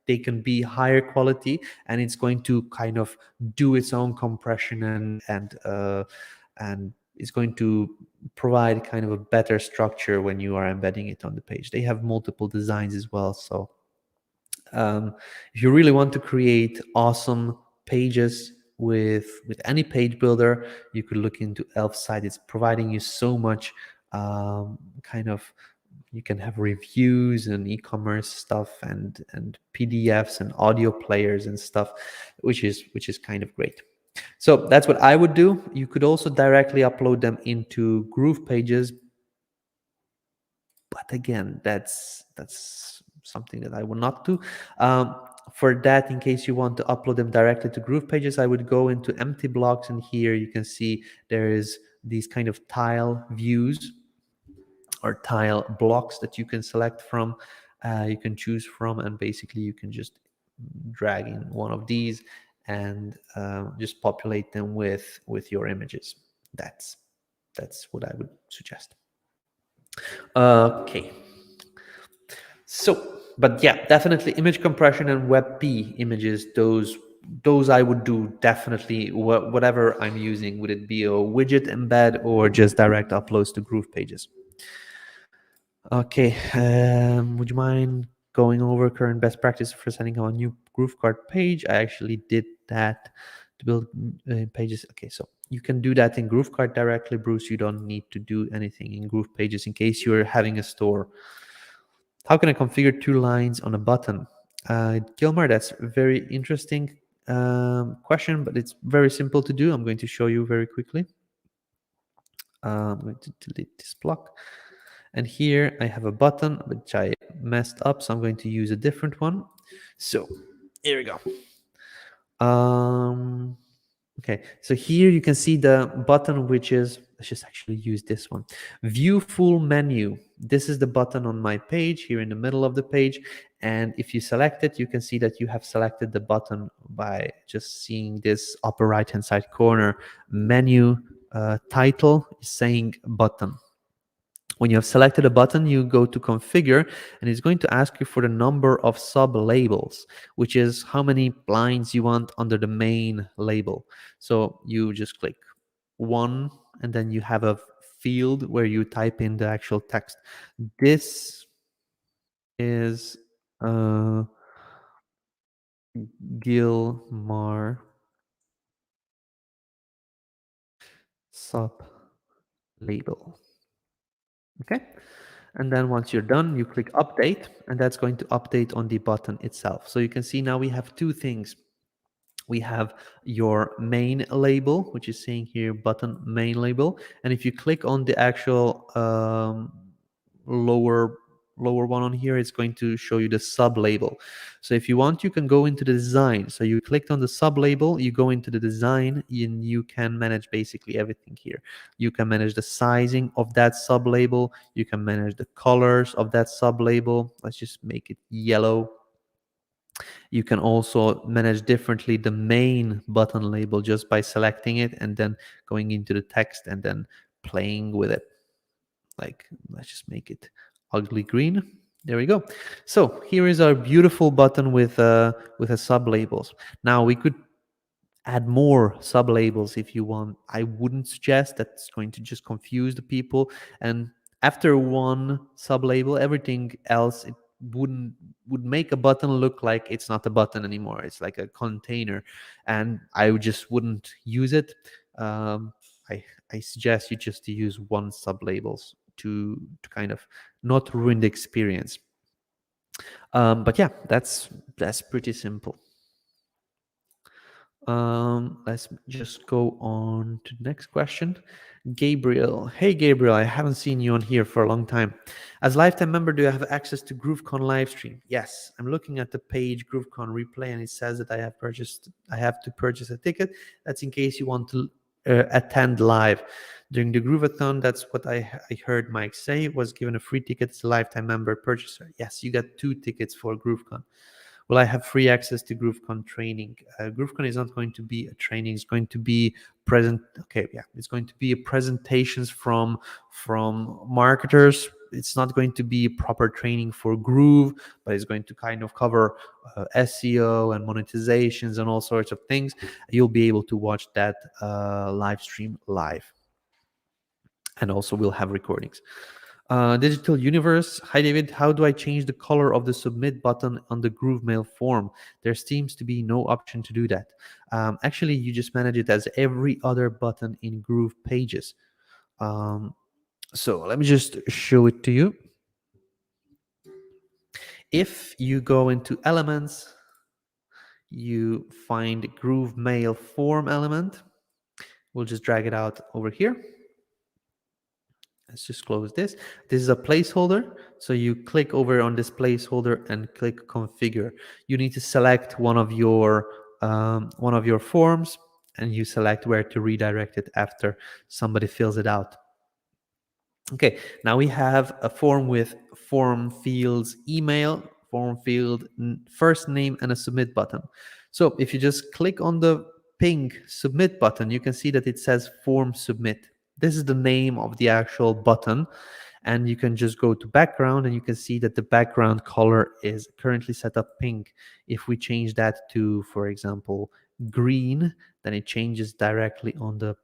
they can be higher quality, and it's going to kind of do its own compression and it's going to provide kind of a better structure when you are embedding it on the page. They have multiple designs as well. So if you really want to create awesome pages with any page builder, you could look into Elf site. It's providing you so much kind of, you can have reviews and e-commerce stuff and PDFs and audio players and stuff, which is kind of great. So that's what I would do. You could also directly upload them into GroovePages, but again, that's something that I will not do. For that, in case you want to upload them directly to GroovePages, I would go into empty blocks, and here you can see there is these kind of tile views or tile blocks that you can select from, you can choose from, and basically you can just drag in one of these and just populate them with your images. That's what I would suggest. Okay. So, but yeah, definitely image compression and WebP images, those I would do definitely, whatever I'm using, would it be a widget embed or just direct uploads to GroovePages. Okay, would you mind going over current best practice for setting up a new GrooveKart page? I actually did that to build pages. Okay, so you can do that in GrooveKart directly, Bruce. You don't need to do anything in GroovePages in case you're having a store. How can I configure 2 lines on a button? Gilmar, that's a very interesting question, but it's very simple to do. I'm going to show you very quickly. I'm going to delete this block. And here I have a button which I messed up, so I'm going to use a different one. So here we go. Okay, so here you can see the button, which is, let's just actually use this one. View full menu. This is the button on my page here in the middle of the page. And if you select it, you can see that you have selected the button by just seeing this upper right-hand side corner menu title is saying button. When you have selected a button, you go to configure, and it's going to ask you for the number of sub labels, which is how many lines you want under the main label. So you just click 1, and then you have a field where you type in the actual text. This is Gilmar sub label. Okay. And then once you're done, you click update, and that's going to update on the button itself. So you can see now we have 2 things. We have your main label, which is saying here button main label. And if you click on the actual lower one on here, it's going to show you the sub label. So if you want, you can go into the design. So you clicked on the sub label, you go into the design, and you can manage basically everything here. You can manage the sizing of that sub label, you can manage the colors of that sub label. Let's just make it yellow. You can also manage differently the main button label just by selecting it and then going into the text and then playing with it. Like, let's just make it ugly green. There we go. So here is our beautiful button with a sub labels. Now we could add more sub labels if you want. I wouldn't suggest, that's going to just confuse the people. And after one sub label, everything else, it would make a button look like it's not a button anymore. It's like a container, and I just wouldn't use it. I suggest you just to use one sub labels to kind of not ruin the experience. But yeah, that's pretty simple. Let's just go on to the next question. Gabriel. Hey, Gabriel, I haven't seen you on here for a long time. As lifetime member, do you have access to GrooveKon livestream? Yes, I'm looking at the page GrooveKon replay, and it says that I have to purchase a ticket. That's in case you want to attend live. During the GrooveAthon, that's what I heard Mike say, was given a free ticket as a lifetime member purchaser. Yes, you got 2 tickets for GrooveKon. Will I have free access to GrooveKon training? GrooveKon is not going to be a training. It's going to be it's going to be a presentations from marketers. It's not going to be proper training for Groove, but it's going to kind of cover SEO and monetizations and all sorts of things. You'll be able to watch that live stream live. And also we'll have recordings. Digital Universe. Hi, David. How do I change the color of the submit button on the GrooveMail form? There seems to be no option to do that. Actually, you just manage it as every other button in GroovePages. So let me just show it to you. If you go into Elements, you find GrooveMail form element. We'll just drag it out over here. Let's just close this. This is a placeholder. So you click over on this placeholder and click configure. You need to select one of your forms, and you select where to redirect it after somebody fills it out. Okay, now we have a form with form fields, email, form field, first name, and a submit button. So if you just click on the pink submit button, you can see that it says form submit. This is the name of the actual button, and you can just go to background, and you can see that the background color is currently set up pink. If we change that to, for example, green, then it changes directly on the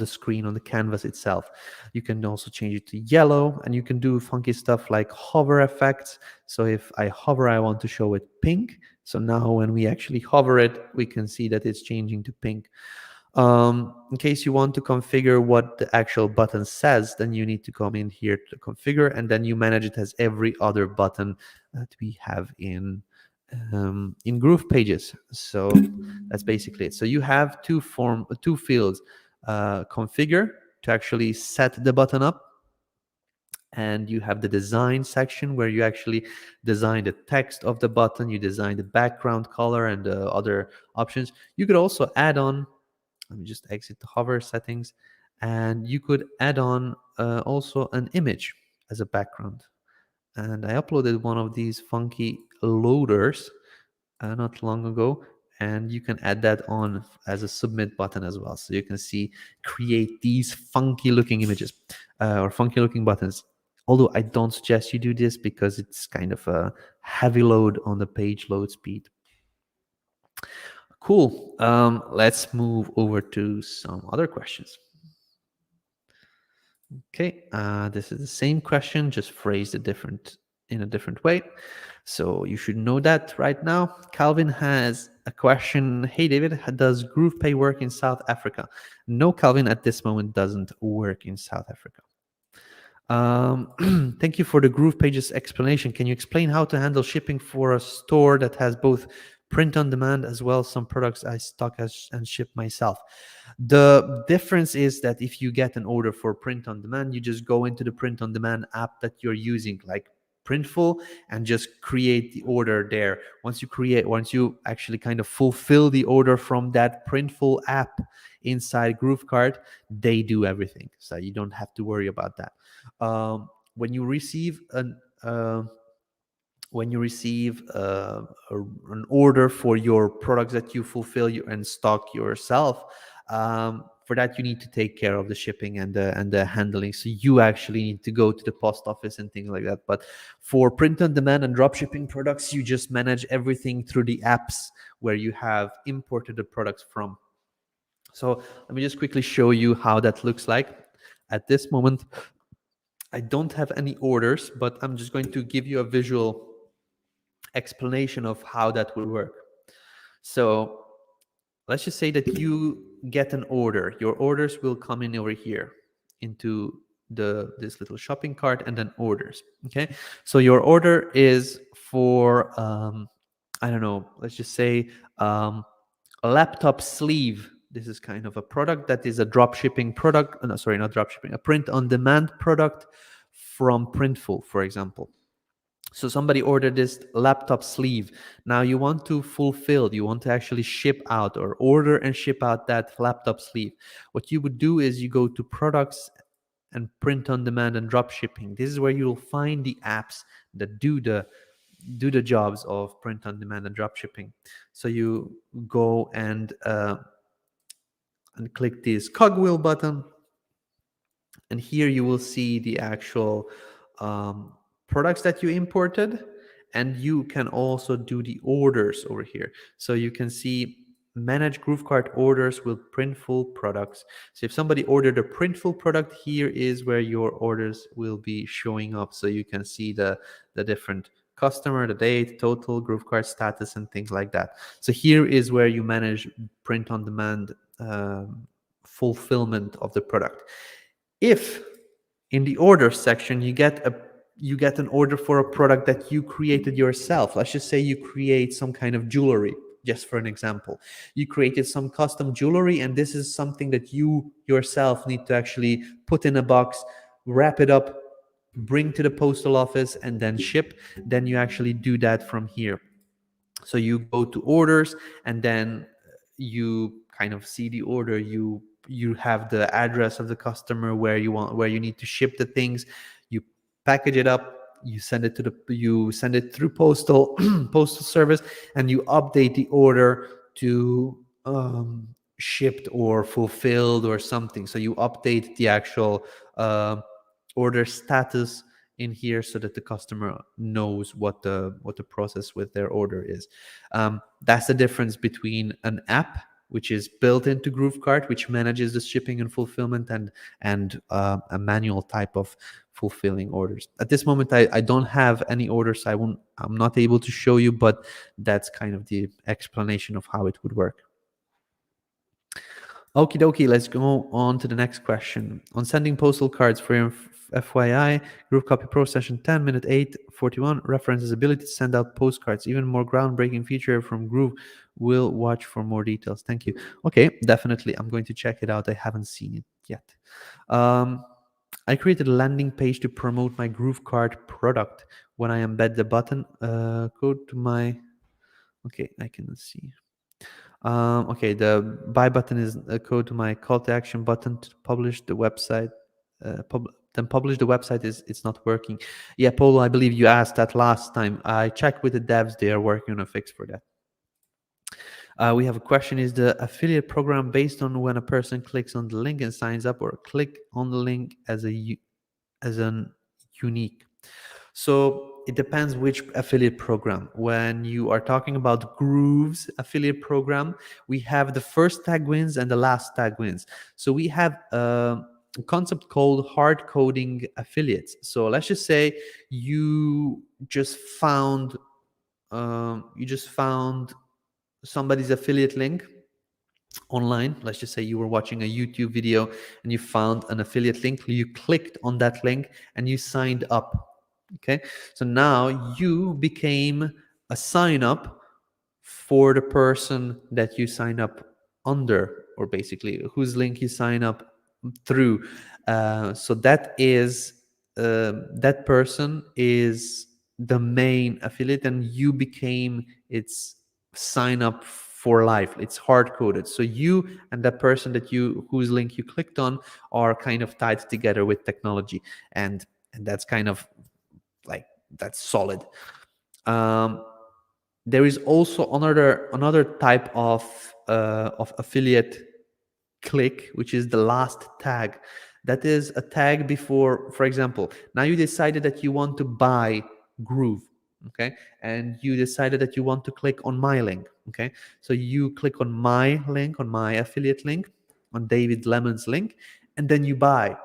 screen, on the canvas itself. You can also change it to yellow, and you can do funky stuff like hover effects. So if I hover, I want to show it pink. So now when we actually hover it, we can see that it's changing to pink. In case you want to configure what the actual button says, then you need to come in here to configure, and then you manage it as every other button that we have in GroovePages. So that's basically it. So you have two fields, configure to actually set the button up, and you have the design section where you actually design the text of the button, you design the background color and the other options. You could also add on, let me just exit the hover settings, and you could add on also an image as a background. And I uploaded one of these funky loaders not long ago, and you can add that on as a submit button as well. So you can create these funky looking images or funky looking buttons. Although I don't suggest you do this because it's kind of a heavy load on the page load speed. Cool. Let's move over to some other questions. Okay, this is the same question, just phrased in a different way. So you should know that right now. Calvin has a question. Hey, David, does GroovePay work in South Africa? No, Calvin, at this moment doesn't work in South Africa. Thank you for the GroovePages explanation. Can you explain how to handle shipping for a store that has both print on demand as well as some products I stock and ship myself? The difference is that if you get an order for print on demand, you just go into the print on demand app that you're using, like Printful, and just create the order there. Once you actually kind of fulfill the order from that Printful app inside GrooveKart, they do everything. So you don't have to worry about that. When you receive an order for your products that you fulfill and stock yourself, for that you need to take care of the shipping and the handling. So you actually need to go to the post office and things like that. But for print on demand and drop shipping products, you just manage everything through the apps where you have imported the products from. So let me just quickly show you how that looks like. At this moment, I don't have any orders, but I'm just going to give you a visual explanation of how that will work. So let's just say that you get an order. Your orders will come in over here into this little shopping cart, and then orders. Okay, so your order is for I don't know, let's just say a laptop sleeve. This is kind of a product that is a drop shipping product. No, sorry, not drop shipping, a print on demand product from Printful, for example. So somebody ordered this laptop sleeve. Now you want to fulfill, you want to actually ship out or order and ship out that laptop sleeve. What you would do is you go to products and print on demand and drop shipping. This is where you'll find the apps that do the jobs of print on demand and drop shipping. So you go and click this cogwheel button, and here you will see the actual products that you imported, and you can also do the orders over here. So you can see manage GrooveKart orders will printful products. So if somebody ordered a printful product, here is where your orders will be showing up. So you can see the different customer, the date, total, GrooveKart status, and things like that. So here is where you manage print on demand fulfillment of the product. If in the order section you get an order for a product that you created yourself, let's just say you create some kind of jewelry, just for an example, you created some custom jewelry, and this is something that you yourself need to actually put in a box, wrap it up, bring to the postal office, and then ship, then you actually do that from here. So you go to orders, and then you kind of see the order, you have the address of the customer where you need to ship the things, you package it up, you send it through postal postal service, and you update the order to shipped or fulfilled or something. So you update the actual order status in here so that the customer knows what the process with their order is. That's the difference between an app which is built into GrooveKart, which manages the shipping and fulfillment, and a manual type of fulfilling orders. At this moment, I don't have any orders. I'm not able to show you, but that's kind of the explanation of how it would work. Okie dokie, let's go on to the next question. On sending postal cards for your FYI, Groove Copy Pro session 10, minute 8:41 references ability to send out postcards. Even more groundbreaking feature from Groove. Will watch for more details. Thank you. Okay, definitely. I'm going to check it out. I haven't seen it yet. I created a landing page to promote my GrooveKart product. When I embed the button, code to my... Okay, I can see. Okay, the buy button is a code to my call to action button to publish the website. Then publish the website it's not working. Yeah, Polo, I believe you asked that last time. I checked with the devs; they are working on a fix for that. We have a question: is the affiliate program based on when a person clicks on the link and signs up, or click on the link as an unique? So it depends which affiliate program. When you are talking about Groove's affiliate program, we have the first tag wins and the last tag wins. So we have a concept called hard coding affiliates. So let's just say you just found somebody's affiliate link online. Let's just say you were watching a YouTube video and you found an affiliate link. You clicked on that link and you signed up. Okay, so now you became a sign up for the person that you sign up under, or basically whose link you sign up through. So that person is the main affiliate, and you became its sign up for life. It's hard coded. So you and that person whose link you clicked on are kind of tied together with technology, and that's kind of like, that's solid. There is also another type of affiliate click, which is the last tag. That is a tag before, for example, now you decided that you want to buy Groove, okay, and you decided that you want to click on my link, okay, so you click on my link, on my affiliate link, on David Lemon's link, and then you buy.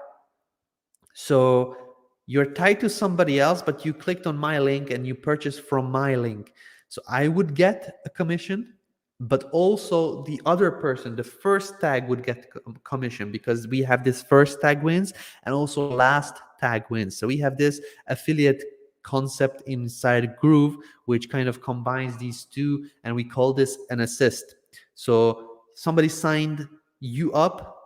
So you're tied to somebody else, but you clicked on my link and you purchased from my link. So I would get a commission, but also the other person, the first tag, would get commission, because we have this first tag wins and also last tag wins. So we have this affiliate concept inside Groove, which kind of combines these two, and we call this an assist. So somebody signed you up,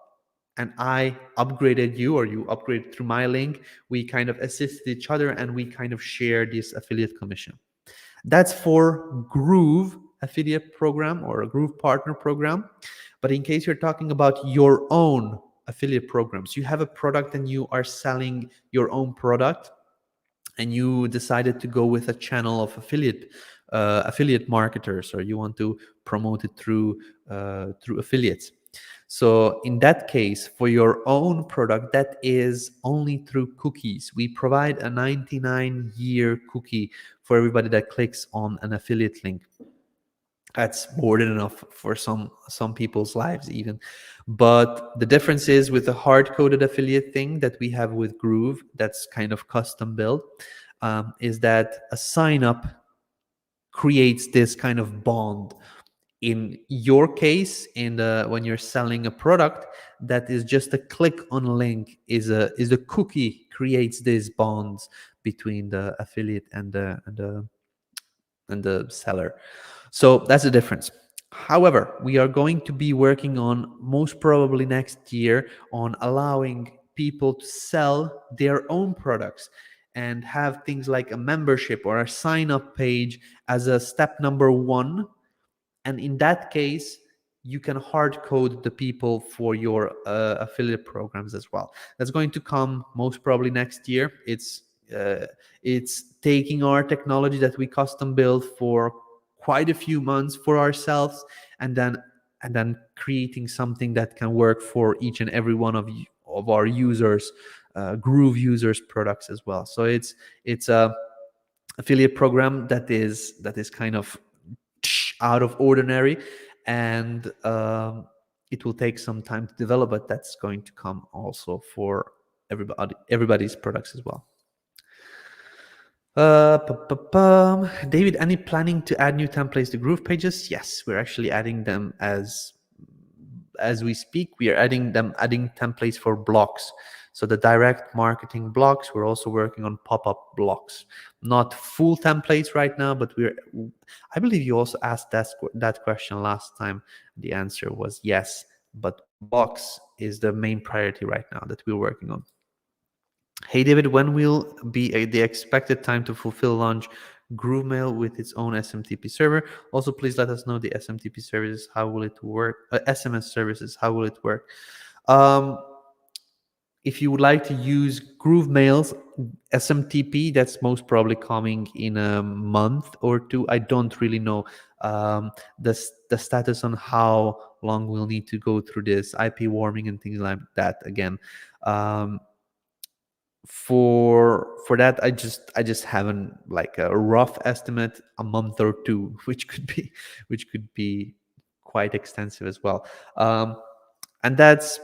and I upgraded you, or you upgraded through my link, we kind of assist each other and we kind of share this affiliate commission. That's for Groove affiliate program or a Groove partner program. But in case you're talking about your own affiliate programs, you have a product and you are selling your own product, and you decided to go with a channel of affiliate marketers, or you want to promote it through affiliates. So in that case, for your own product, that is only through cookies. We provide a 99-year cookie for everybody that clicks on an affiliate link. That's more than enough for some people's lives even. But the difference is, with the hard-coded affiliate thing that we have with Groove, that's kind of custom built, is that a sign up creates this kind of bond. In your case, when you're selling a product, that is just a click on a link, is a cookie, creates these bonds between the affiliate and the seller. So that's the difference. However, we are going to be working on, most probably next year, on allowing people to sell their own products and have things like a membership or a sign up page as a step number one. And in that case, you can hard code the people for your affiliate programs as well. That's going to come most probably next year. It's taking our technology that we custom built for quite a few months for ourselves, and then creating something that can work for each and every one of our users, Groove users products as well. So it's a affiliate program that is kind of out of ordinary, and it will take some time to develop, but that's going to come also for everybody's products as well. David, any planning to add new templates to GroovePages? Yes, we're actually adding them as we speak. We are adding templates for blocks. So the direct marketing blocks, we're also working on pop-up blocks. Not full templates right now, but I believe you also asked that question last time. The answer was yes, but blocks is the main priority right now that we're working on. Hey David, when will be the expected time to fulfill launch GrooveMail with its own SMTP server? Also, please let us know the SMTP services. How will it work? SMS services. How will it work? If you would like to use GrooveMail's SMTP, that's most probably coming in a month or two. I don't really know the status on how long we'll need to go through this IP warming and things like that. Again, for that, I just haven't like a rough estimate, a month or two, which could be quite extensive as well. And that's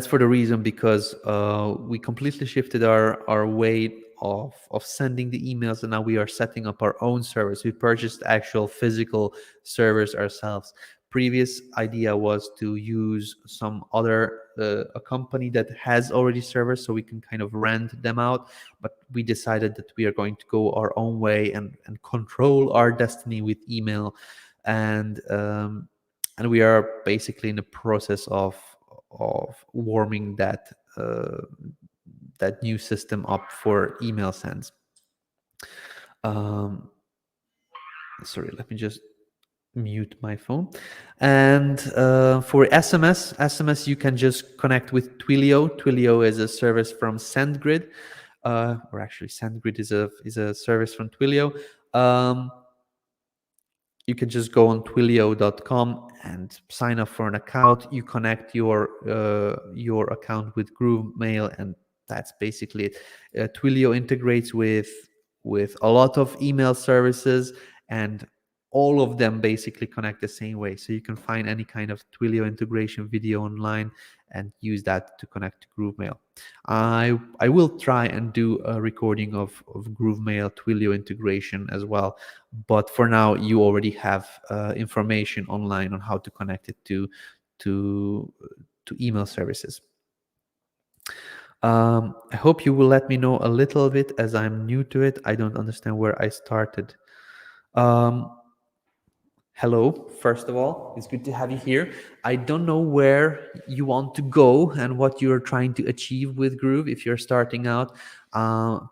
for the reason because we completely shifted our way of sending the emails, and now we are setting up our own servers. We purchased actual physical servers ourselves. Previous idea was to use some other a company that has already servers, so we can kind of rent them out. But we decided that we are going to go our own way and control our destiny with email, and we are basically in the process of warming that new system up for email sends. Sorry, let me just mute my phone. And for SMS, you can just connect with Twilio. Twilio is a service from SendGrid, or actually SendGrid is a service from Twilio. You can just go on twilio.com and sign up for an account. You connect your account with GrooveMail, and that's basically it. Twilio integrates with a lot of email services, and all of them basically connect the same way. So you can find any kind of Twilio integration video online and use that to connect to GrooveMail. I will try and do a recording of GrooveMail Twilio integration as well, but for now you already have information online on how to connect it to email services. I hope you will let me know a little bit, as I'm new to it. I don't understand where I started. Hello, first of all, it's good to have you here. I don't know where you want to go and what you're trying to achieve with Groove. If you're starting out,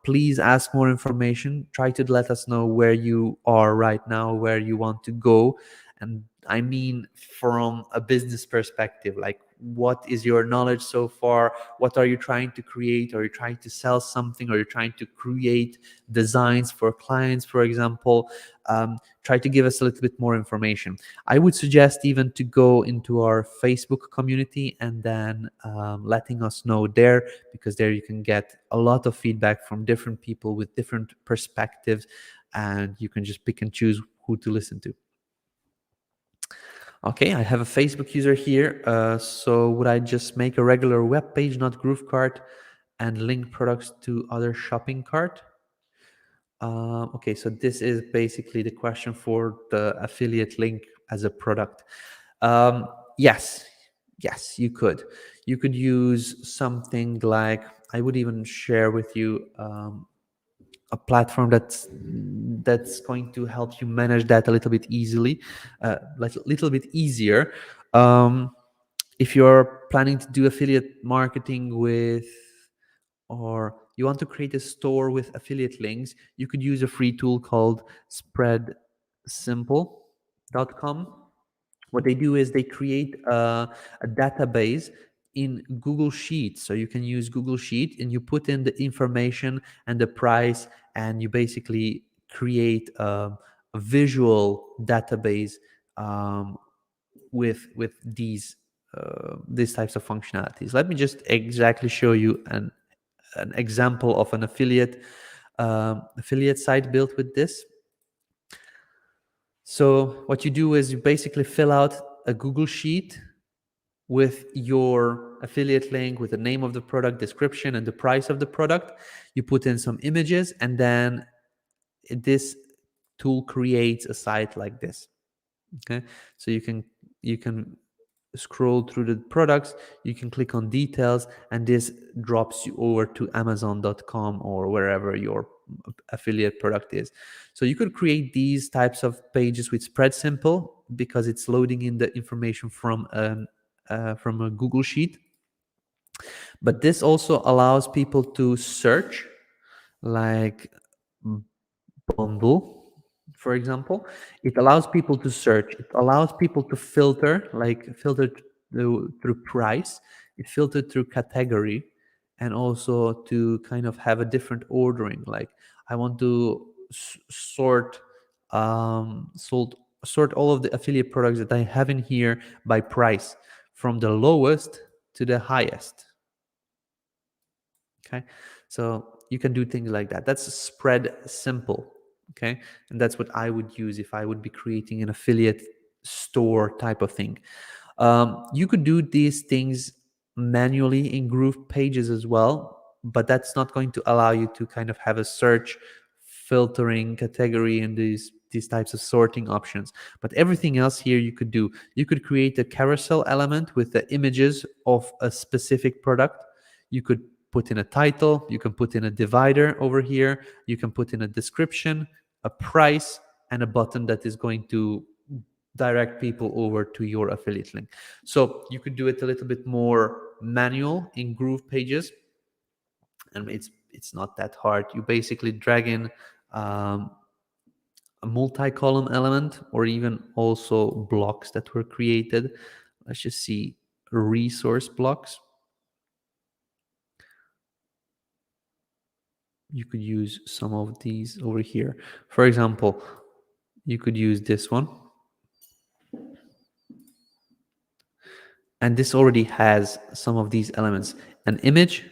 please ask more information. Try to let us know where you are right now, where you want to go. And I mean, from a business perspective, like what is your knowledge so far? What are you trying to create? Are you trying to sell something? Are you trying to create designs for clients, for example? Try to give us a little bit more information. I would suggest even to go into our Facebook community and then letting us know there, because there you can get a lot of feedback from different people with different perspectives, and you can just pick and choose who to listen to. Okay, I have a Facebook user here. So would I just make a regular web page, not GrooveKart, and link products to other shopping cart? Okay, so this is basically the question for the affiliate link as a product. Um, yes, yes, you could. You could use something like, I would even share with you a platform that's going to help you manage that a little bit easily, like a little bit easier. If you're planning to do affiliate marketing with, or you want to create a store with affiliate links, you could use a free tool called spreadsimple.com. What they do is they create a database in Google Sheets. So you can use Google Sheet and you put in the information and the price, and you basically create a visual database with these types of functionalities. Let me just exactly show you an example of an affiliate site built with this. So what you do is you basically fill out a Google Sheet with your affiliate link, with the name of the product, description, and the price of the product. You put in some images, and then this tool creates a site like this. Okay, so you can scroll through the products, you can click on details, and this drops you over to amazon.com or wherever your affiliate product is. So you could create these types of pages with Spread Simple because it's loading in the information from a Google Sheet. But this also allows people to search, like bundle, for example. It allows people to search. It allows people to filter, like filter through price. It filtered through category, and also to kind of have a different ordering. Like I want to sort all of the affiliate products that I have in here by price, from the lowest to the highest. Okay, so you can do things like that. That's Spread Simple. Okay, and that's what I would use if I would be creating an affiliate store type of thing. You could do these things manually in GroovePages as well, but that's not going to allow you to kind of have a search, filtering, category, and these types of sorting options. But everything else here you could do. You could create a carousel element with the images of a specific product. You could put in a title, you can put in a divider over here, you can put in a description, a price, and a button that is going to direct people over to your affiliate link. So you could do it a little bit more manual in GroovePages, and it's not that hard. You basically drag in a multi-column element, or even also blocks that were created. Let's just see, resource blocks. You could use some of these over here. For example, you could use this one. And this already has some of these elements: an image,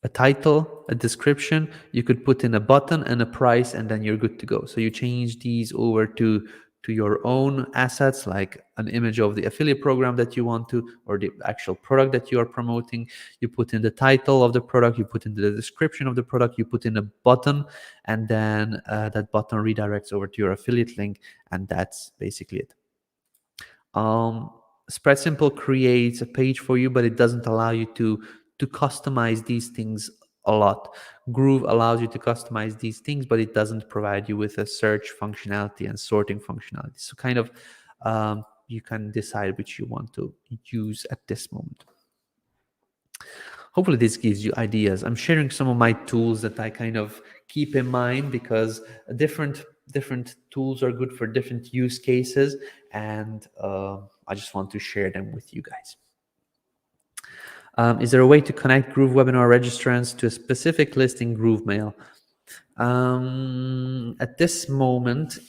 a title, a description. You could put in a button and a price, and then you're good to go. So you change these over to your own assets, like an image of the affiliate program that you want to, or the actual product that you are promoting. You put in the title of the product, you put in the description of the product, you put in a button, and then that button redirects over to your affiliate link, and that's basically it. Spread Simple creates a page for you, but it doesn't allow you to customize these things a lot. Groove allows you to customize these things, but it doesn't provide you with a search functionality and sorting functionality. So kind of you can decide which you want to use at this moment. Hopefully this gives you ideas. I'm sharing some of my tools that I kind of keep in mind, because different tools are good for different use cases, and I just want to share them with you guys. Is there a way to connect GrooveWebinar registrants to a specific list in GrooveMail? At this moment,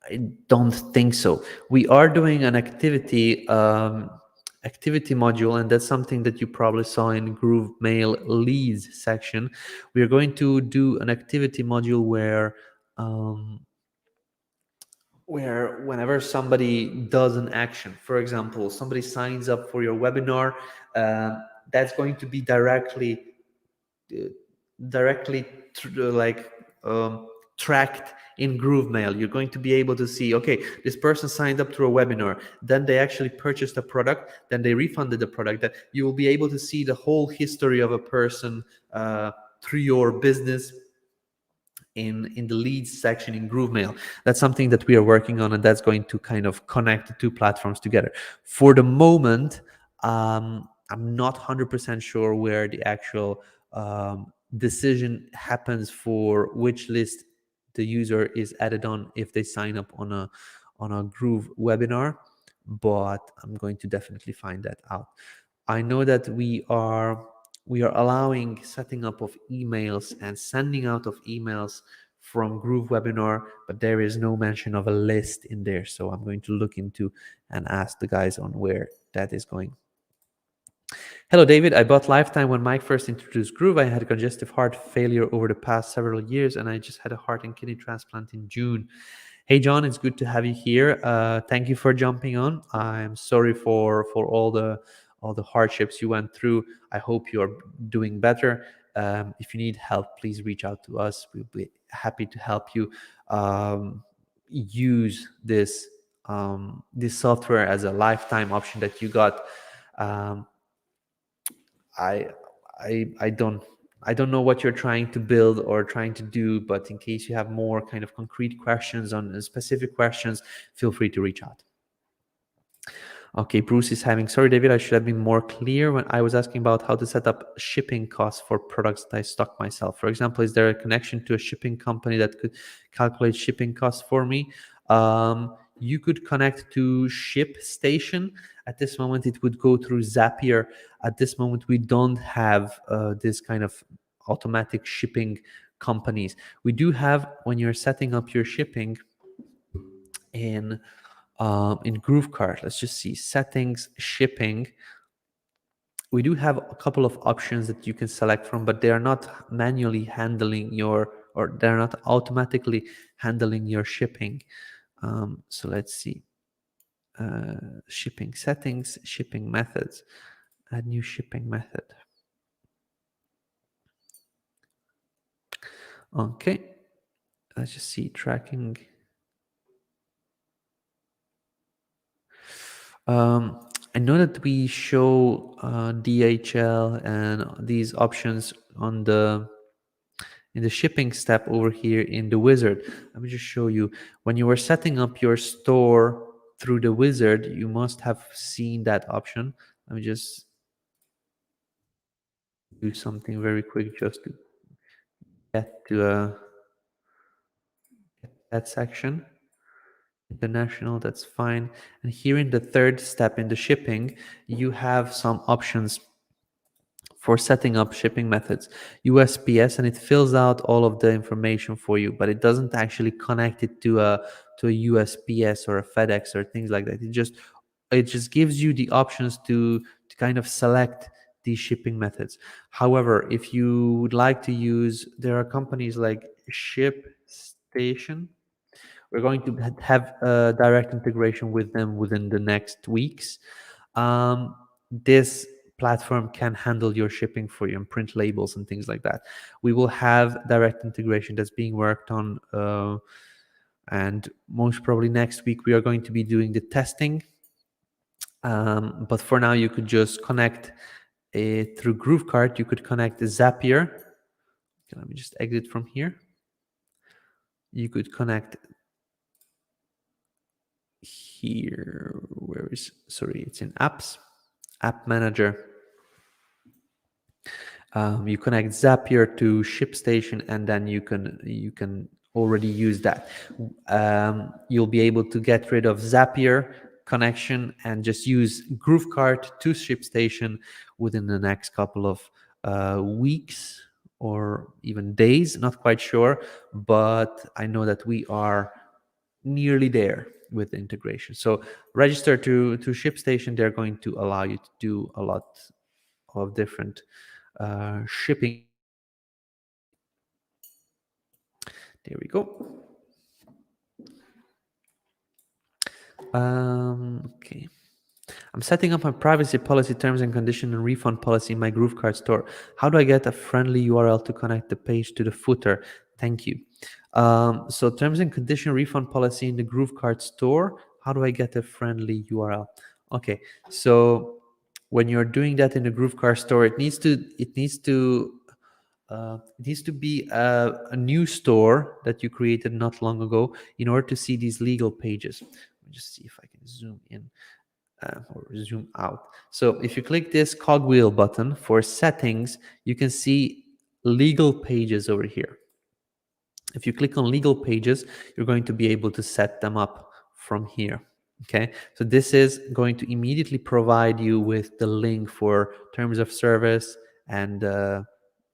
I don't think so. We are doing an activity module, and that's something that you probably saw in GrooveMail leads section. We are going to do an activity module where whenever somebody does an action, for example, somebody signs up for your webinar, that's going to be directly tracked in GrooveMail. You're going to be able to see, okay, this person signed up through a webinar, then they actually purchased a product, then they refunded the product. That you will be able to see the whole history of a person through your business in the leads section in GrooveMail. That's something that we are working on, and that's going to kind of connect the two platforms together. For the moment, I'm not 100% sure where the actual decision happens for which list the user is added on if they sign up on a Groove webinar, but I'm going to definitely find that out. I know that we are allowing setting up of emails and sending out of emails from GrooveWebinar, but there is no mention of a list in there. So I'm going to look into and ask the guys on where that is going. Hello, David. I bought Lifetime when Mike first introduced Groove. I had congestive heart failure over the past several years, and I just had a heart and kidney transplant in June. Hey, John, it's good to have you here. Thank you for jumping on. I'm sorry for all the hardships you went through. I hope you're doing better. If you need help, please reach out to us. We'll be happy to help you use this software as a lifetime option that you got. I don't know what you're trying to build or trying to do, but in case you have more kind of concrete questions on specific questions, feel free to reach out. Okay, Bruce is having, sorry, David, I should have been more clear when I was asking about how to set up shipping costs for products that I stock myself. For example, is there a connection to a shipping company that could calculate shipping costs for me? You could connect to ShipStation. At this moment, it would go through Zapier. At this moment, we don't have this kind of automatic shipping companies. We do have, when you're setting up your shipping in GrooveKart, let's just see, settings, shipping. We do have a couple of options that you can select from, but they are not manually handling or they're not automatically handling your shipping. So let's see, shipping settings, shipping methods, add new shipping method. Okay, let's just see, tracking. I know that we show DHL and these options in the shipping step over here in the wizard. Let me just show you. When you were setting up your store through the wizard, you must have seen that option. Let me just do something very quick just to get to that section. International, that's fine. And here in the third step in the shipping, you have some options for setting up shipping methods, USPS, and it fills out all of the information for you, but it doesn't actually connect it to a USPS or a FedEx or things like that. It just gives you the options to kind of select these shipping methods. However, if you would like to use, there are companies like ShipStation. We're going to have a direct integration with them within the next weeks. This platform can handle your shipping for you and print labels and things like that. We will have direct integration that's being worked on, and most probably next week we are going to be doing the testing. But for now, you could just connect through GrooveKart, you could connect Zapier. Okay, let me just exit from here. You could connect here. Where is, sorry, it's in apps, app manager. You connect Zapier to ShipStation, and then you can already use that. You'll be able to get rid of Zapier connection and just use GrooveKart to ShipStation within the next couple of weeks or even days. Not quite sure, but I know that we are nearly there with the integration. So register to ShipStation. They're going to allow you to do a lot of different shipping. There we go. Okay. I'm setting up my privacy policy, terms and condition, and refund policy in my GrooveKart store. How do I get a friendly URL to connect the page to the footer? Thank you. So terms and condition, refund policy in the GrooveKart store. How do I get a friendly URL? Okay. So when you're doing that in the GrooveKart store, it needs to be a new store that you created not long ago in order to see these legal pages. Let me just see if I can zoom in or zoom out. So if you click this cogwheel button for settings, you can see legal pages over here. If you click on legal pages, you're going to be able to set them up from here. Okay, so this is going to immediately provide you with the link for terms of service and the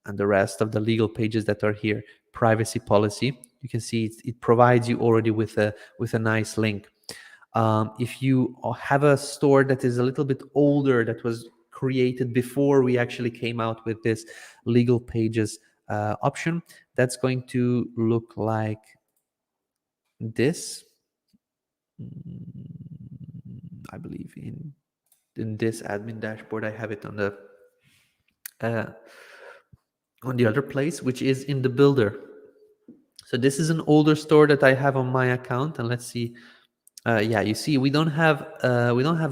rest of the legal pages that are here. Privacy policy, you can see it provides you already with a nice link. If you have a store that is a little bit older, that was created before we actually came out with this legal pages option, that's going to look like this. I believe in this admin dashboard, I have it on the other place, which is in the builder. So this is an older store that I have on my account, and let's see. Yeah, you see, we don't have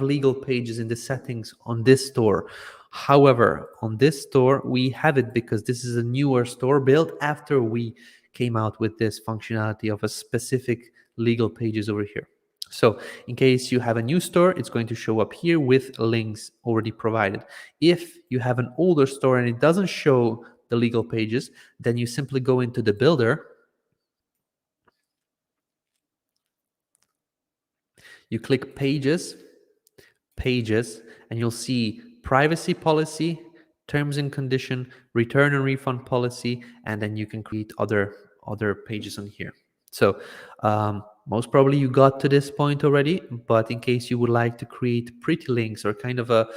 legal pages in the settings on this store. However, on this store we have it because this is a newer store built after we came out with this functionality of a specific legal pages over here. So in case you have a new store, it's going to show up here with links already provided. If you have an older store and it doesn't show the legal pages, then you simply go into the builder. You click pages, and you'll see privacy policy, terms and condition, return and refund policy, and then you can create other pages on here. So most probably you got to this point already, but in case you would like to create pretty links or kind of a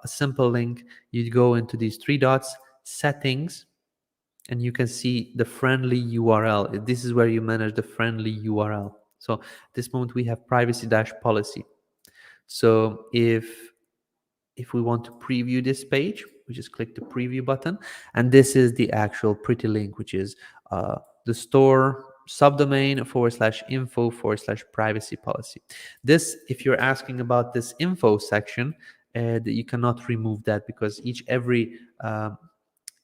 simple link, you go into these three dots, settings, and you can see the friendly URL. This is where you manage the friendly URL. So at this moment we have privacy policy. So if we want to preview this page, we just click the preview button, and this is the actual pretty link, which is the store subdomain /info/privacy policy. This, if you're asking about this info section, that you cannot remove that, because every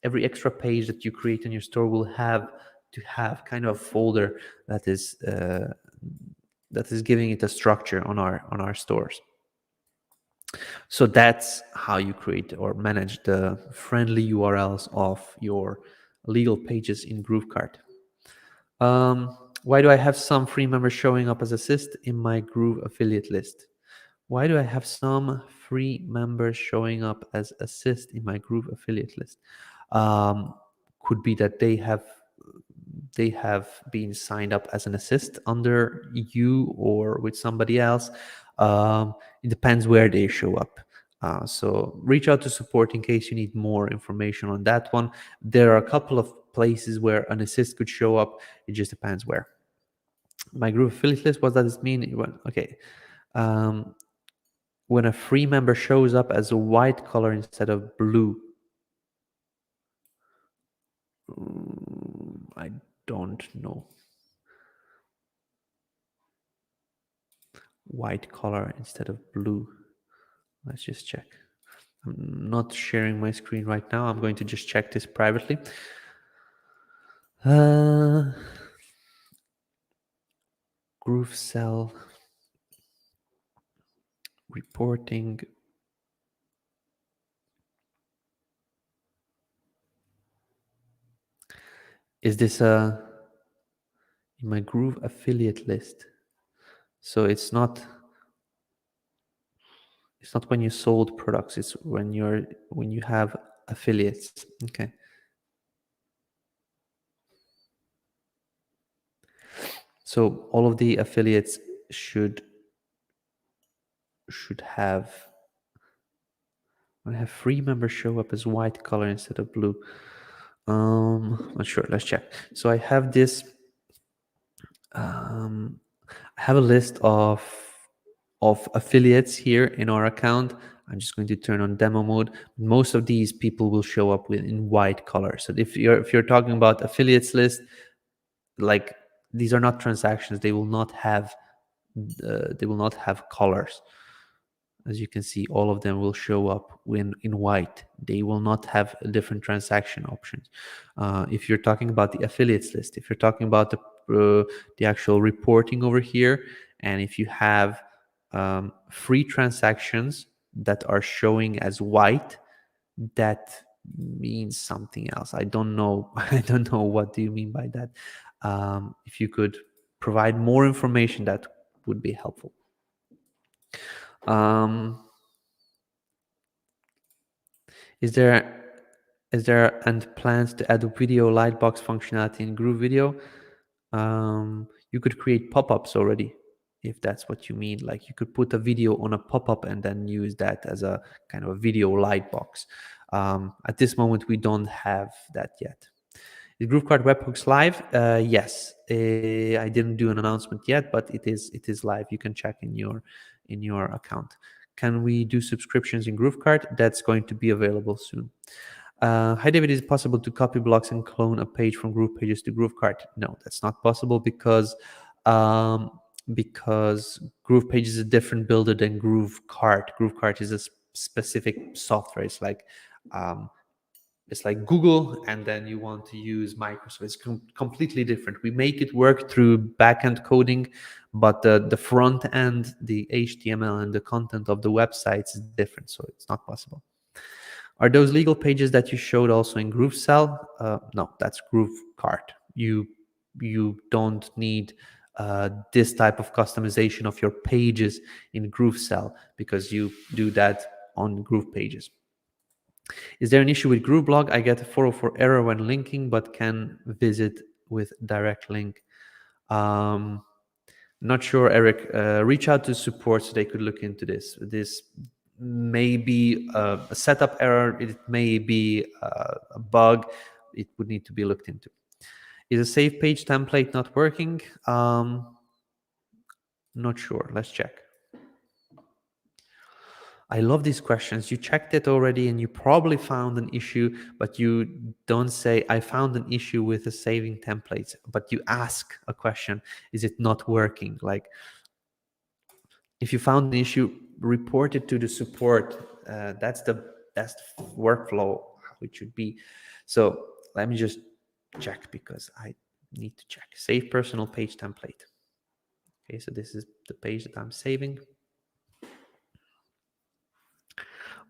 extra page that you create in your store will have to have kind of a folder that is giving it a structure on our stores. So that's how you create or manage the friendly URLs of your legal pages in GrooveKart. Why do I have some free members showing up as assist in my Groove affiliate list? Why do I have some free members showing up as assist in my Groove affiliate list? Could be that they have been signed up as an assist under you or with somebody else. It depends where they show up. So reach out to support in case you need more information on that one. There are a couple of places where an assist could show up. It just depends where. My Groove affiliate list, what does it mean? Okay. When a free member shows up as a white color instead of blue. I don't know. White color instead of blue. Let's just check. I'm not sharing my screen right now. I'm going to just check this privately. GrooveSell reporting. Is this in my Groove affiliate list? So it's not when you sold products, it's when you have affiliates. Okay. So all of the affiliates should have, I have free members show up as white color instead of blue. Not sure. Let's check. So I have this. I have a list of affiliates here in our account. I'm just going to turn on demo mode. Most of these people will show up in white color. So if you're talking about affiliates list, like these are not transactions. They will not have colors. As you can see, all of them will show up in white. They will not have different transaction options. If you're talking about the affiliates list, if you're talking about the actual reporting over here, and if you have free transactions that are showing as white, that means something else. I don't know. I don't know what do you mean by that. If you could provide more information, that would be helpful. Is there and plans to add a video lightbox functionality in GrooveVideo? You could create pop-ups already, if that's what you mean. Like you could put a video on a pop-up and then use that as a kind of a video lightbox. At this moment, we don't have that yet. Is GrooveKart webhooks live? Yes. I didn't do an announcement yet, but it is live. You can check in your account. Can we do subscriptions in GrooveKart? That's going to be available soon. Hi David, is it possible to copy blocks and clone a page from GroovePages to GrooveKart? No, that's not possible because GroovePages is a different builder than GrooveKart. GrooveKart is a specific software. It's like Google, and then you want to use Microsoft. It's completely different. We make it work through backend coding, but the front end, the HTML and the content of the websites is different, so it's not possible. Are those legal pages that you showed also in GrooveSell? No, that's GrooveKart. You don't need this type of customization of your pages in GrooveSell because you do that on GroovePages. Is there an issue with GrooveBlog? I get a 404 error when linking, but can visit with direct link. Not sure, Eric. Reach out to support so they could look into this. This may be a setup error. It may be a bug. It would need to be looked into. Is a save page template not working? Not sure. Let's check. I love these questions. You checked it already and you probably found an issue, but you don't say, I found an issue with the saving templates, but you ask a question, is it not working? Like, if you found an issue, report it to the support. That's the best workflow, how it should be. So let me just check because I need to check. Save personal page template. Okay, so this is the page that I'm saving.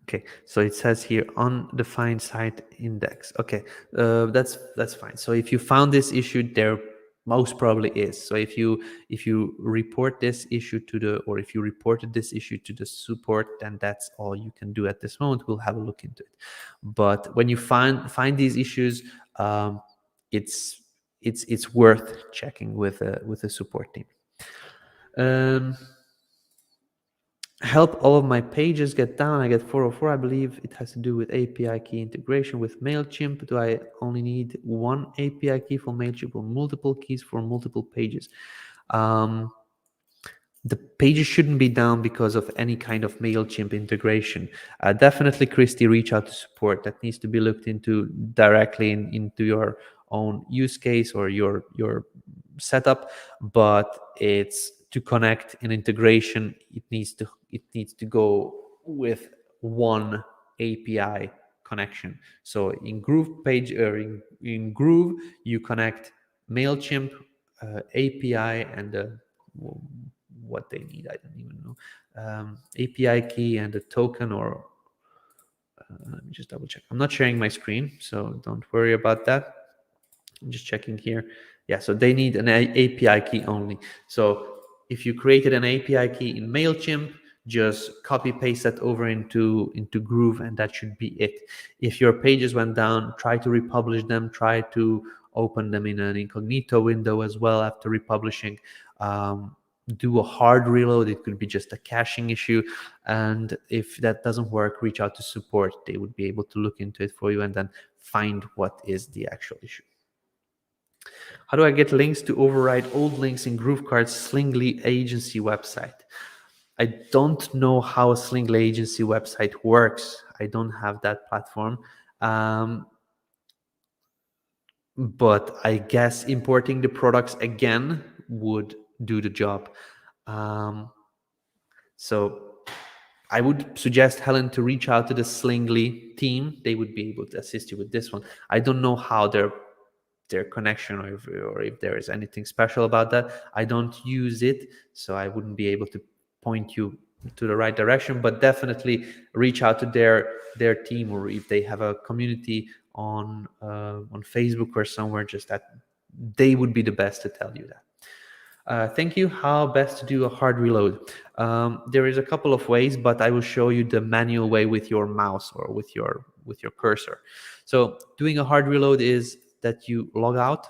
Okay, so it says here undefined site index. Okay, that's fine. So if you found this issue, there most probably is. So if you report this issue to the, or if you reported this issue to the support, then that's all you can do at this moment. We'll have a look into it. But when you find these issues, it's worth checking with a support team. Help all of my pages get down. I get 404. I believe it has to do with API key integration with MailChimp. Do I only need one API key for MailChimp or multiple keys for multiple pages? The pages shouldn't be down because of any kind of MailChimp integration. Definitely, Christy, reach out to support. That needs to be looked into directly into your own use case or your setup, but it's to connect an integration. It needs to go with one API connection. So in GroovePage or in Groove, you connect MailChimp API and what they need, I don't even know, API key and a token, or let me just double check. I'm not sharing my screen, so don't worry about that. I'm just checking here. Yeah, so they need an API key only. So if you created an API key in MailChimp, just copy paste that over into Groove, and that should be it. If your pages went down, try to republish them, try to open them in an incognito window as well after republishing. Do a hard reload. It could be just a caching issue, and if that doesn't work, reach out to support. They would be able to look into it for you and then find what is the actual issue. How do I get links to override old links in GrooveKart's Slingly agency website? I don't know how a Slingly agency website works. I don't have that platform. But I guess importing the products again would do the job. So I would suggest, Helen, to reach out to the Slingly team. They would be able to assist you with this one. I don't know how their connection, or if there is anything special about that. I don't use it, so I wouldn't be able to point you to the right direction, but definitely reach out to their team, or if they have a community on Facebook or somewhere, just that they would be the best to tell you that. Thank you. How best to do a hard reload? There is a couple of ways, but I will show you the manual way with your mouse or with your cursor. So doing a hard reload is that you log out,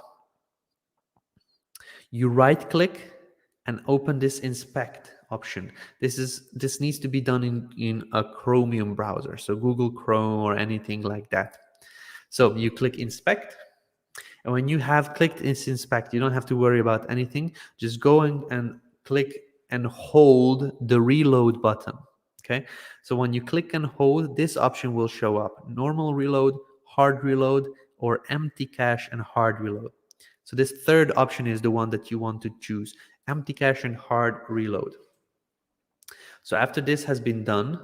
you right click and open this inspect option. This needs to be done in a Chromium browser, so Google Chrome or anything like that. So you click inspect, and when you have clicked this inspect, you don't have to worry about anything. Just go and click and hold the reload button. Okay, so when you click and hold, this option will show up: normal reload, hard reload, or empty cache and hard reload. So this third option is the one that you want to choose: empty cache and hard reload. So after this has been done,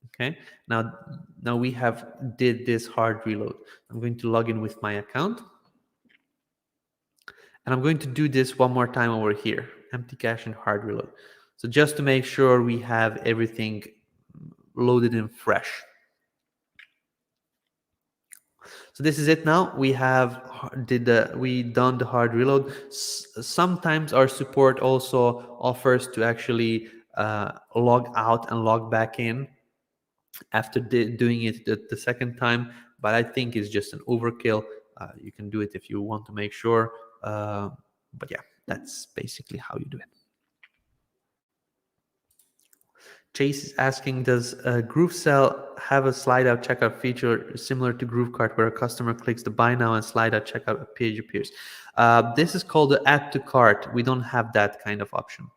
okay, now we have did this hard reload. I'm going to log in with my account, and I'm going to do this one more time over here: empty cache and hard reload. So just to make sure we have everything loaded in fresh. So this is it now. We have done the hard reload. Sometimes our support also offers to actually log out and log back in after doing it the second time, but I think it's just an overkill. You can do it if you want to make sure, but yeah, that's basically how you do it. Chase is asking, does GrooveSell have a slide out checkout feature similar to GrooveKart, where a customer clicks the buy now and slide out checkout page appears? This is called the add to cart. We don't have that kind of option.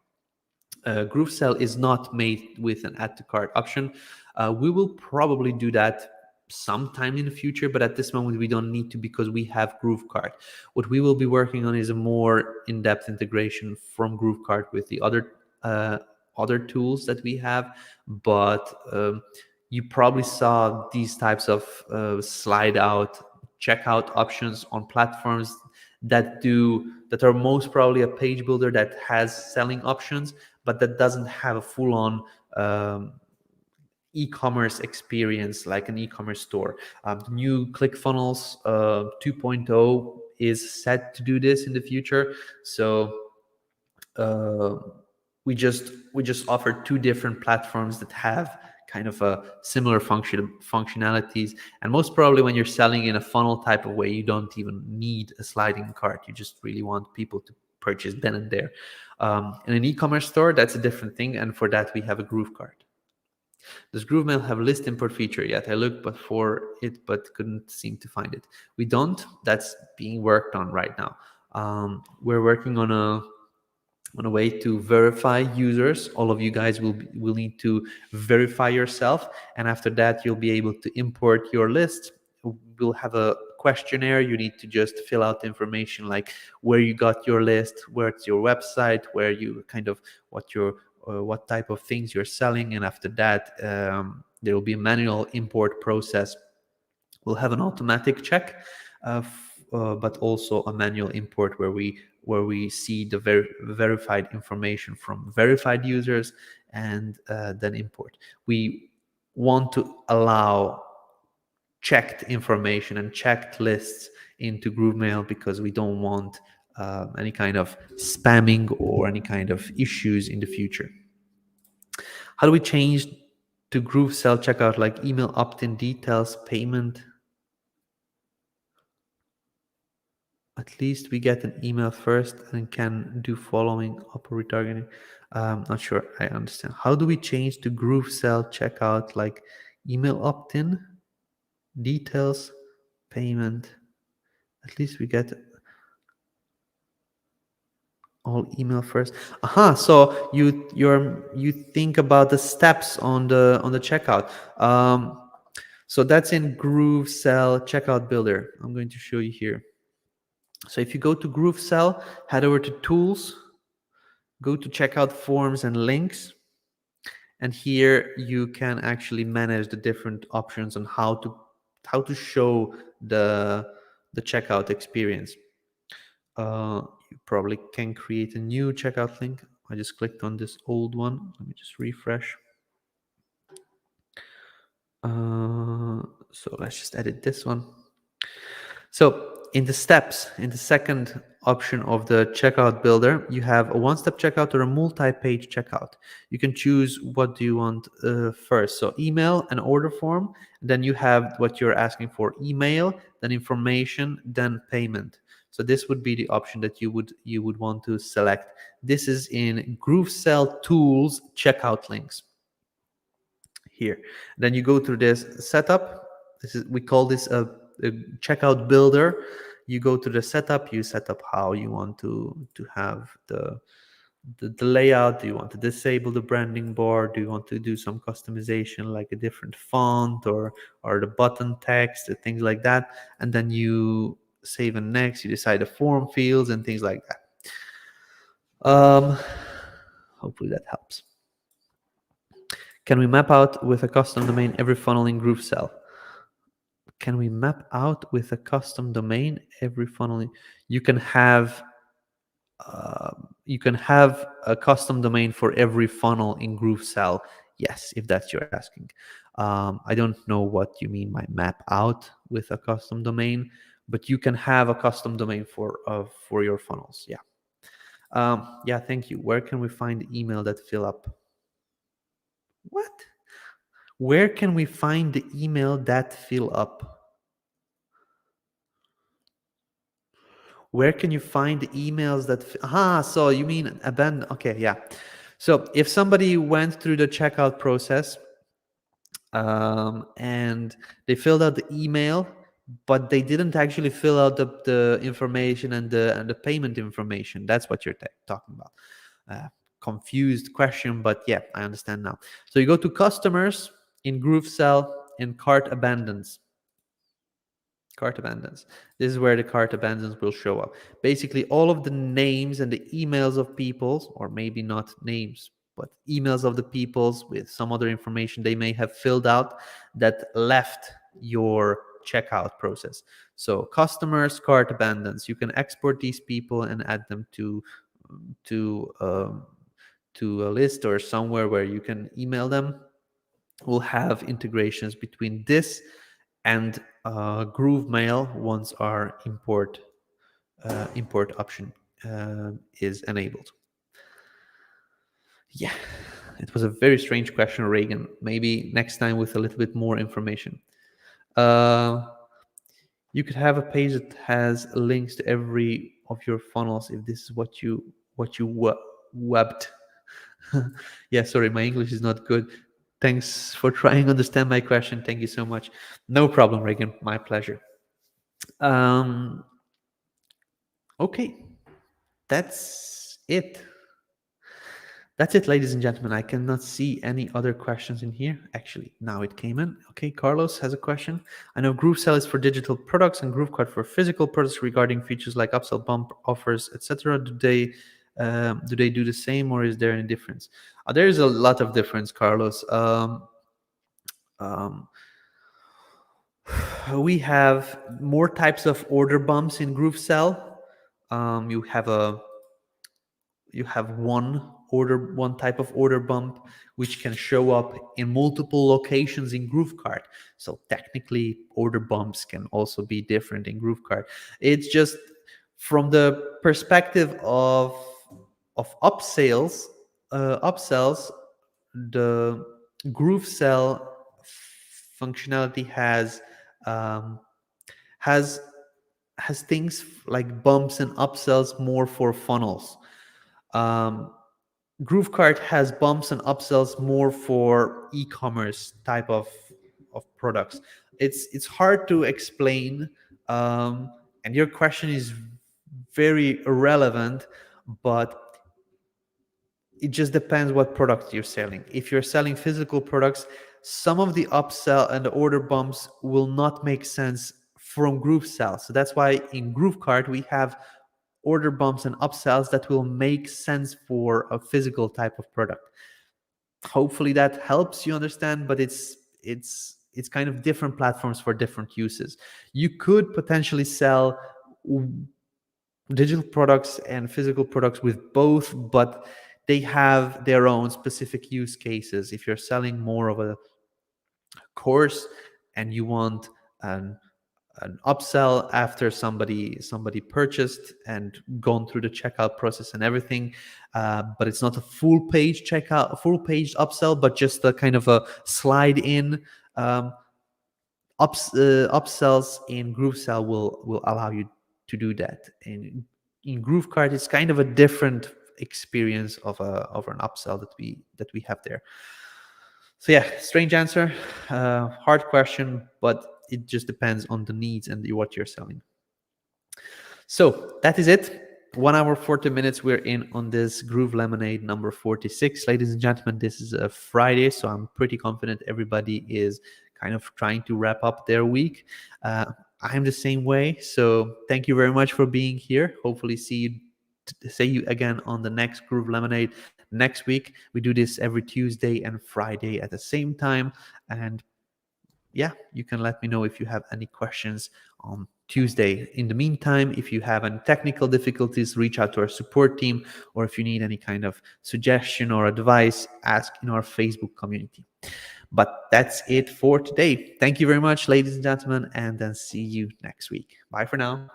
GrooveSell is not made with an add to cart option. We will probably do that sometime in the future, but at this moment we don't need to, because we have GrooveKart. What we will be working on is a more in-depth integration from GrooveKart with the other tools that we have. But you probably saw these types of slide out checkout options on platforms that are most probably a page builder that has selling options, but that doesn't have a full-on e-commerce experience like an e-commerce store. The new ClickFunnels 2.0 is set to do this in the future. So we just offer two different platforms that have kind of a similar functionalities. And most probably when you're selling in a funnel type of way, you don't even need a sliding cart. You just really want people to purchase then and there. In an e-commerce store, that's a different thing. And for that, we have a GrooveKart. Does GrooveMail have a list import feature yet? I looked for it, but couldn't seem to find it. We don't. That's being worked on right now. We're working on a way to verify users. All of you guys will need to verify yourself, and after that you'll be able to import your list. We'll have a questionnaire. You need to just fill out information like where you got your list, where's your website, where you kind of what type of things you're selling, and after that There will be a manual import process. We'll have an automatic check, but also a manual import where we see the verified information from verified users and then import. We want to allow checked information and checked lists into GrooveMail because we don't want any kind of spamming or any kind of issues in the future. How do we change to GrooveSell checkout, like email opt-in details, payment? At least we get an email first and can do following up or retargeting. Not sure I understand. How do we change to GrooveSell checkout, like email opt-in details, payment? At least we get all email first. So you think about the steps on the checkout. So that's in GrooveSell checkout builder. I'm going to show you here. So if you go to GrooveSell, head over to tools, go to checkout forms and links, and here you can actually manage the different options on how to show the checkout experience. You probably can create a new checkout link. I just clicked on this old one. Let me just refresh. So let's just edit this one. So in the steps, in the second option of the checkout builder, you have a one-step checkout or a multi-page checkout. You can choose what do you want first. So email and order form, then you have what you're asking for: email, then information, then payment. So this would be the option that you would want to select. This is in GrooveSell tools checkout links. Here, then you go through this setup. We call this a checkout builder. You go to the setup, you set up how you want to have the layout. Do you want to disable the branding bar? Do you want to do some customization, like a different font or the button text, things like that? And then you save and next. You decide the form fields and things like that. Hopefully that helps. Can we map out with a custom domain every funnel in GrooveSell? Can we map out with a custom domain every funnel? You can have a custom domain for every funnel in GrooveSell. Yes, if that's you're asking. I don't know what you mean by map out with a custom domain, but you can have a custom domain for your funnels. Yeah. Yeah. Thank you. Where can we find the email that fill up? What? Where can we find the email that fill up? Where can you find the emails that... so you mean abandon. Okay, yeah. So if somebody went through the checkout process and they filled out the email, but they didn't actually fill out the information and the payment information, that's what you're talking about. Confused question, but yeah, I understand now. So you go to customers in GrooveSell and cart abandons. Cart abandons. This is where the cart abandons will show up. Basically, all of the names and the emails of people, or maybe not names, but emails of the peoples with some other information they may have filled out that left your checkout process. So customers, cart abandons. You can export these people and add them to a list or somewhere where you can email them. We'll have integrations between this and GrooveMail once our import option is enabled. Yeah, it was a very strange question, Reagan. Maybe next time with a little bit more information. You could have a page that has links to every of your funnels if this is what you webbed. Yeah, sorry, my English is not good. Thanks for trying to understand my question. Thank you so much. No problem, Reagan. My pleasure. Okay, that's it. That's it, ladies and gentlemen. I cannot see any other questions in here. Actually, now it came in. Okay, Carlos has a question. I know GrooveSell is for digital products and GrooveKart for physical products regarding features like upsell, bump offers, etc. Do they do the same, or is there any difference? There is a lot of difference, Carlos. Um, we have more types of order bumps in GrooveSell. You have one type of order bump which can show up in multiple locations in GrooveKart. So technically order bumps can also be different in GrooveKart. It's just from the perspective of upsells, the GrooveSell functionality um, has has things like bumps and upsells more for funnels. um, GrooveKart has bumps and upsells more for e-commerce type of products. It's hard to explain, and your question is very relevant, but it just depends what product you're selling. If you're selling physical products, some of the upsell and the order bumps will not make sense from GrooveSell. So that's why in GrooveKart we have order bumps and upsells that will make sense for a physical type of product. Hopefully that helps you understand, but it's kind of different platforms for different uses. You could potentially sell digital products and physical products with both, but they have their own specific use cases. If you're selling more of a course and you want an upsell after somebody purchased and gone through the checkout process and everything, but it's not a full page checkout, a full page upsell, but just a kind of a slide in. Upsells in GrooveSell will allow you to do that. And in GrooveKart, it's kind of a different experience of an upsell that we have there. So yeah, strange answer, hard question, but it just depends on the needs and what you're selling. So that is it. 1 hour 40 minutes we're in on this Groove LemonAid number 46. Ladies and gentlemen, this is a Friday, so I'm pretty confident everybody is kind of trying to wrap up their week. I'm the same way, so thank you very much for being here. Hopefully see you again on the next Groove LemonAid next week. We do this every Tuesday and Friday at the same time, and yeah, you can let me know if you have any questions on Tuesday. In the meantime, if you have any technical difficulties, reach out to our support team, or if you need any kind of suggestion or advice, ask in our Facebook community. But that's it for today. Thank you very much, ladies and gentlemen, and then see you next week. Bye for now.